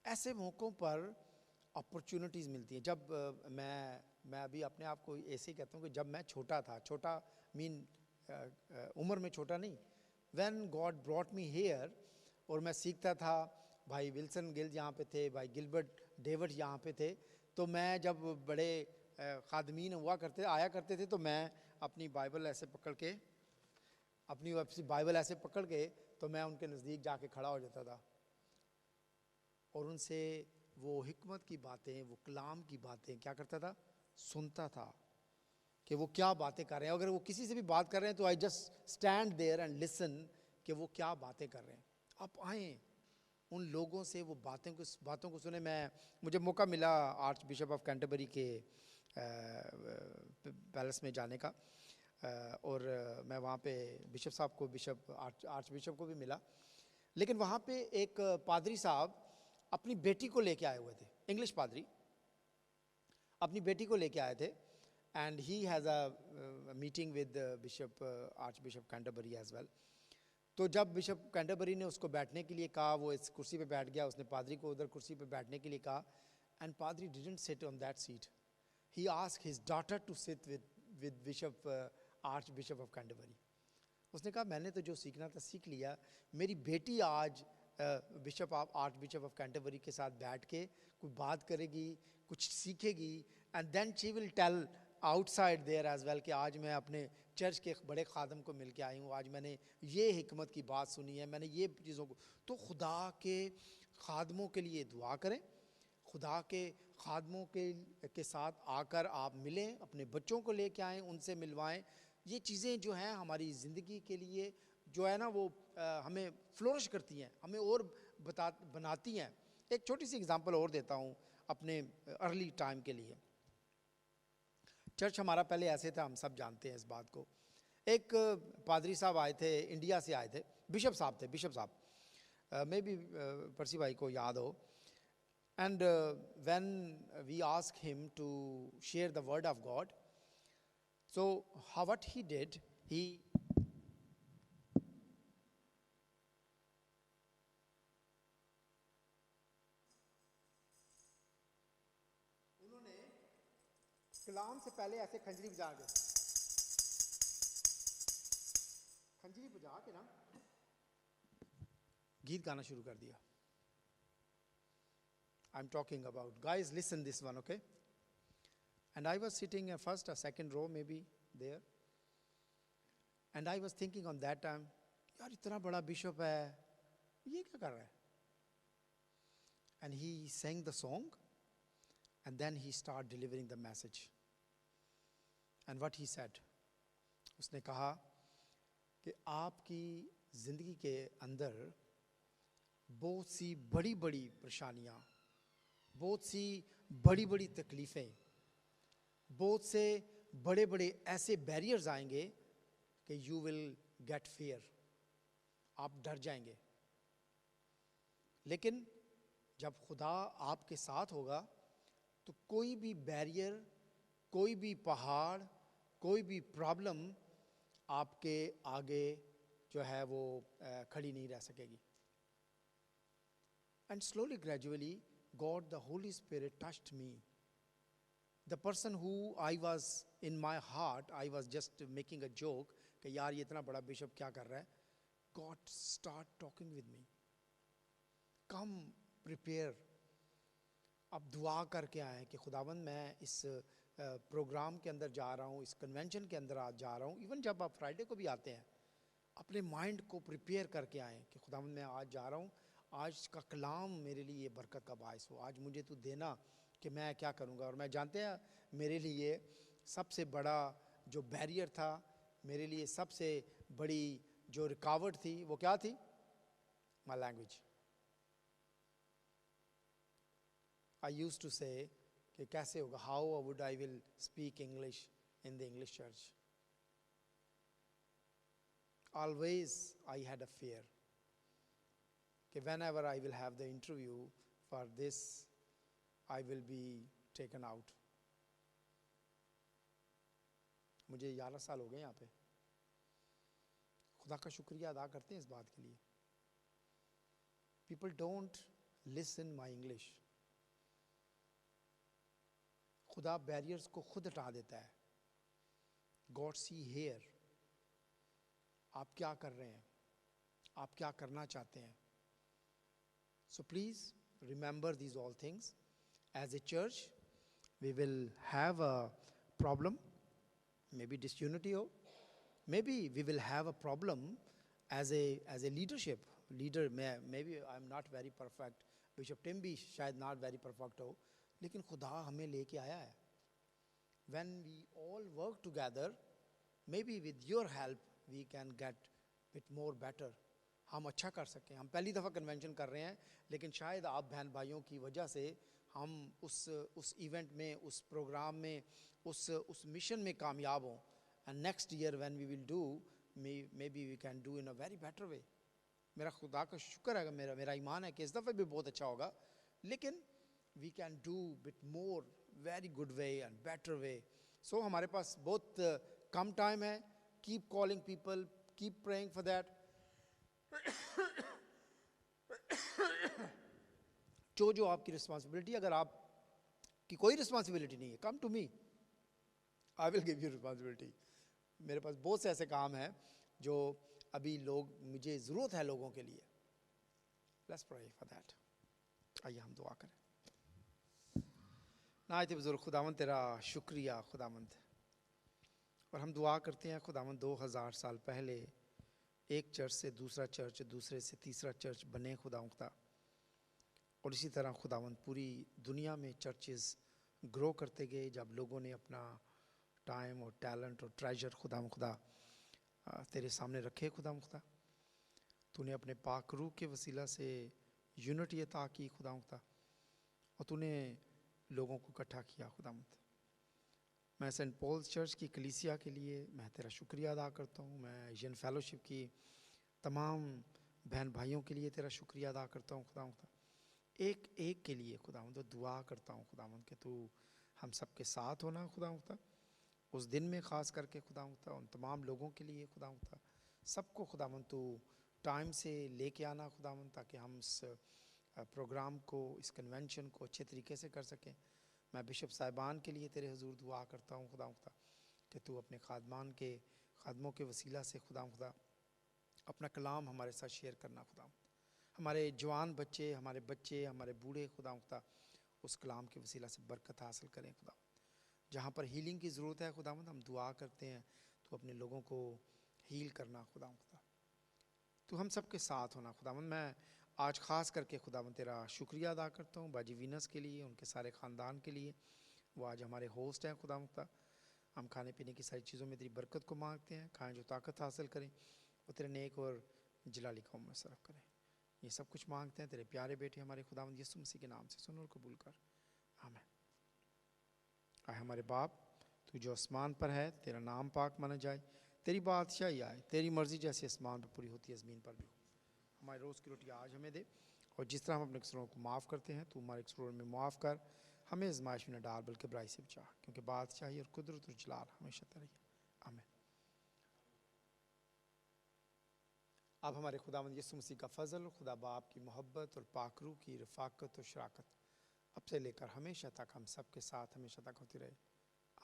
A: ऐसे मौक़ों पर अपॉर्चुनिटीज़ मिलती हैं। जब मैं अभी अपने आप को ऐसे ही कहता हूँ कि जब मैं छोटा था, छोटा मीन उम्र में छोटा नहीं, when God brought me here, और मैं सीखता था, भाई विल्सन गिल यहाँ पे थे, भाई गिलबर्ट डेविड यहाँ पे थे, तो मैं जब बड़े खादमीन आया करते थे, तो मैं अपनी बाइबल ऐसे पकड़ के तो मैं उनके नज़दीक जाके खड़ा हो जाता था और उनसे वो हिकमत की बातें, वो कलाम की बातें क्या करता था, सुनता था कि वो क्या बातें कर रहे हैं। अगर वो किसी से भी बात कर रहे हैं तो I just stand there and listen कि वो क्या बातें कर रहे हैं। आप आएँ उन लोगों से वो बातों को सुने। मुझे मौका मिला आर्च बिशप ऑफ कैंटरबरी के पैलेस में जाने का, और मैं वहाँ पे बिशप साहब को, आर्च बिशप को भी मिला। लेकिन वहाँ पे एक पादरी साहब अपनी बेटी को लेके आए हुए थे, इंग्लिश पादरी अपनी बेटी को लेके आए थे, and he has a meeting with bishop, archbishop Canterbury as well. तो जब बिशप कैंटरबरी ने उसको बैठने के लिए कहा, वो इस कुर्सी पे बैठ गया, उसने पादरी को उधर कुर्सी पे बैठने के लिए कहा, एंड पादरी didn't sit on that seat, he asked his daughter to sit with bishop, archbishop of Canterbury. उसने कहा मैंने तो जो सीखना था सीख लिया, मेरी बेटी आज आर्च बिशप ऑफ कैंटरबरी के साथ बैठ के कोई बात करेगी, कुछ सीखेगी, and then she will tell outside there as well कि आज मैं अपने चर्च के बड़े खादम को मिल के आई हूँ, आज मैंने ये हिकमत की बात सुनी है, मैंने ये चीज़ों को। तो खुदा के खादमों के लिए दुआ करें, खुदा के खादमों के साथ आकर आप मिलें, अपने बच्चों को लेके आएँ, उनसे मिलवाएं। ये चीज़ें जो हैं हमारी ज़िंदगी के लिए जो है ना वो हमें फ्लोरिश करती हैं, हमें और बनाती हैं। एक छोटी सी एग्जांपल और देता हूँ अपने अर्ली टाइम के लिए। चर्च हमारा पहले ऐसे था, हम सब जानते हैं इस बात को। एक पादरी साहब आए थे, इंडिया से आए थे, बिशप साहब मे बी परसी भाई को याद हो। And when we ask him to share the word of God, so what he did, he कलाम से पहले ऐसे खंजरी बजा के ना गीत गाना शुरू कर दिया। I am talking about, guys listen this one, okay. And I was sitting in first और second row maybe there, and I was thinking on that time, यार इतना बड़ा बिशप है, ये क्या कर रहा है। And he sang the song, and then he started delivering the message. And what he said, उसने कहा कि आपकी ज़िंदगी के अंदर बहुत सी बड़ी बड़ी परेशानियाँ, बहुत सी बड़ी बड़ी तकलीफ़ें, बहुत से बड़े बड़े ऐसे बैरियर्स आएंगे कि यू विल गेट फियर, आप डर जाएंगे। लेकिन जब खुदा आपके साथ होगा तो कोई भी बैरियर, कोई भी पहाड़, कोई भी प्रॉब्लम आपके आगे जो है वो खड़ी नहीं रह सकेगी। And slowly gradually God the Holi spirit touched me, the person who I was in my heart, I was just making a joke कि यार ये इतना बड़ा बिशप क्या कर रहा है, God, start talking with me. Come prepare. अब दुआ करके आए कि खुदावंद मैं इस प्रोग्राम के अंदर जा रहा हूँ, इस कन्वेंशन के अंदर आज जा रहा हूँ. इवन जब आप फ्राइडे को भी आते हैं, अपने माइंड को प्रिपेयर करके आए कि खुदावंद मैं आज जा रहा हूँ, आज का कलाम मेरे लिए बरकत का बायस हो. आज मुझे तू देना कि मैं क्या करूँगा. और मैं जानते हैं मेरे लिए सबसे बड़ा जो बैरियर था, मेरे लिए सबसे बड़ी जो रुकावट थी, वो क्या थी? My language. I used to say कि कैसे होगा, how would I will speak English in the English church. Always I had a fear कि whenever I will have the interview for this, I will be taken out. मुझे 11 साल हो गए यहाँ पे. खुदा का शुक्रिया अदा करते हैं इस बात के लिए. People don't listen my English. खुदा बैरियर्स को खुद हटा देता है. गॉड सी हेयर, आप क्या कर रहे हैं, आप क्या करना चाहते हैं. So please remember these all things. As a church we will have a problem, maybe disunity हो, maybe we will have a problem as a leadership. Leader maybe I am not very perfect, bishop Tim भी शायद not very perfect हो, लेकिन खुदा हमें लेके आया है. When we all work together, maybe with your help we can get bit more better. हम अच्छा कर सकें. हम पहली दफ़ा कन्वेंशन कर रहे हैं, लेकिन शायद आप बहन भाइयों की वजह से हम उस इवेंट में, उस प्रोग्राम में, उस मिशन में कामयाब हों. And next year when we will do, maybe we can do in a very better way. मेरा खुदा का शुक्र है, मेरा ईमान है कि इस दफ़े भी बहुत अच्छा होगा, लेकिन we can do bit more very good way and better way. So हमारे पास बहुत कम टाइम है. Keep calling people, keep praying for that. जो आपकी रिस्पॉन्सिबिलिटी, अगर आप की कोई रिस्पॉन्सिबिलिटी नहीं है, come to me, I will give you responsibility. मेरे पास बहुत से ऐसे काम हैं जो अभी मुझे ज़रूरत है लोगों के लिए. Let's pray for that. आइए हम दुआ करें. नायत बुज़ुर्ग खुदावंद तेरा शुक्रिया खुदावंद, और हम दुआ करते हैं खुदावंद 2000 साल पहले एक चर्च से दूसरा चर्च, दूसरे से तीसरा चर्च बने खुदावंद, और इसी तरह खुदावंद पूरी दुनिया में चर्चेस ग्रो करते गए जब लोगों ने अपना टाइम और टैलेंट और ट्रेजर खुदा तेरे सामने रखे. खुदा तूने अपने पाक रूह के वसीला से यूनिटी अता की खुदा, और तूने लोगों को इकट्ठा किया खुदावंद. मैं सेंट पॉल्स चर्च की कलीसिया के लिए मैं तेरा शुक्रिया अदा करता हूँ. मैं एशियन फेलोशिप की तमाम बहन भाइयों के लिए तेरा शुक्रिया अदा करता हूँ खुदावंद. एक एक के लिए खुदावंद दुआ करता हूँ खुदावंद कि तू हम सबके साथ होना खुदावंद उस दिन में, ख़ास करके खुदावंद उन तमाम लोगों के लिए खुदावंद, सबको खुदावंद तू टाइम से लेके आना खुदावंद, ताकि हम इस प्रोग्राम को, इस कन्वेंशन को अच्छे तरीके से कर सकें. मैं बिशप साहिबान के लिए तेरे हुजूर दुआ करता हूँ खुदा कि तू अपने खादमों के वसीला से खुदा अपना कलाम हमारे साथ शेयर करना खुदा. हमारे जवान बच्चे, हमारे बूढ़े खुदा उस कलाम के वसीला से बरकत हासिल करें खुदा. जहाँ पर हीलिंग की ज़रूरत है खुदावंद, हम दुआ करते हैं तू अपने लोगों को हील करना खुदा. तू हम सब के साथ होना खुदावंद. मैं आज ख़ास करके खुदावंद तेरा शुक्रिया अदा करता हूँ बाजी वीनस के लिए, उनके सारे ख़ानदान के लिए. वो आज हमारे होस्ट हैं खुदावंद. हम खाने पीने की सारी चीज़ों में तेरी बरकत को मांगते हैं. खाएँ जो ताकत हासिल करें, वो तेरे नेक और जलाली कौम में सरफ करें. ये सब कुछ मांगते हैं तेरे प्यारे बेटे हमारे खुदावंद यीशु मसीह के नाम से. सुन और कबूल कर. आमीन. आए हमारे बाप, तू जो आसमान पर है, तेरा नाम पाक माना जाए, तेरी बादशाही आए, तेरी मर्ज़ी जैसे आसमान पर पूरी होती है ज़मीन पर भी. हमारी रोज़ की रोटी आज हमें दे, और जिस तरह हम अपने कसूरों को माफ़ करते हैं, तू हमारे कसूरों में माफ़ कर. हमें आज़माइश में न डाल, बल्कि बुराई से बचा, क्योंकि बादशाही और कुदरत और जलाल हमेशा तेरी है. आमीन. अब हमारे खुदावंद यीशु मसीह का फ़ज़ल, खुदा बाप की मोहब्बत और पाक रूह की रफ़ाकत और शराकत अब से लेकर हमेशा तक हम सब के साथ हमेशा तक होती रहे.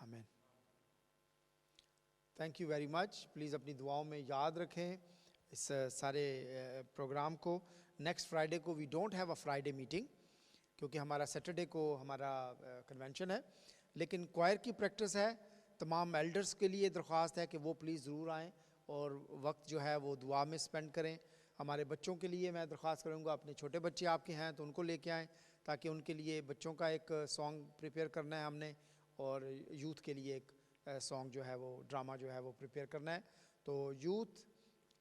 A: आमीन. Thank you very much. Please अपनी दुआओं में याद रखें इस सारे प्रोग्राम को। नेक्स्ट फ्राइडे को we don't have a Friday meeting, क्योंकि हमारा सैटरडे को हमारा कन्वेंशन है, लेकिन क्वायर की प्रैक्टिस है। तमाम एल्डर्स के लिए दरख्वास्त है कि वो प्लीज़ ज़रूर आएँ और वक्त जो है वो दुआ में स्पेंड करें। हमारे बच्चों के लिए मैं दरख्वास्त करूँगा, अपने छोटे बच्चे आपके हैं तो उनको लेके आएँ, ताकि उनके लिए बच्चों का एक सॉन्ग प्रिपेयर करना है हमने, और यूथ के लिए एक सॉन्ग जो है वो ड्रामा जो है वो प्रिपेयर करना है। तो youth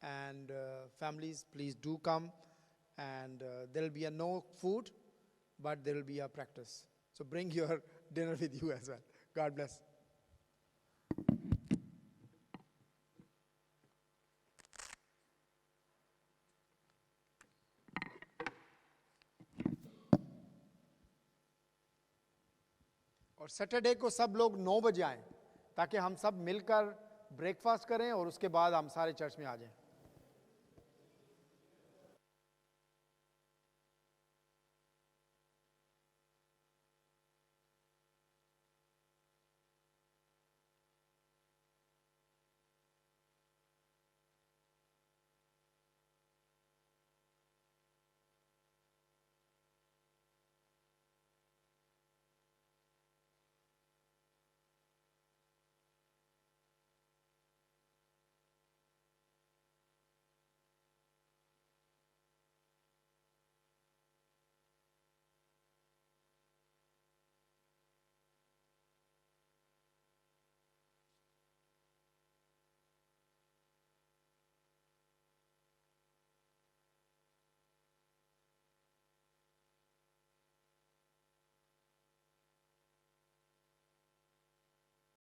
A: and families, please do come, and there will be a no food, but there will be a practice. So bring your dinner with you as well. God bless. और Saturday को सब लोग 9 बजे आएं, ताकि हम सब मिलकर ब्रेकफास्ट करें और उसके बाद हम सारे चर्च में आ जाएं।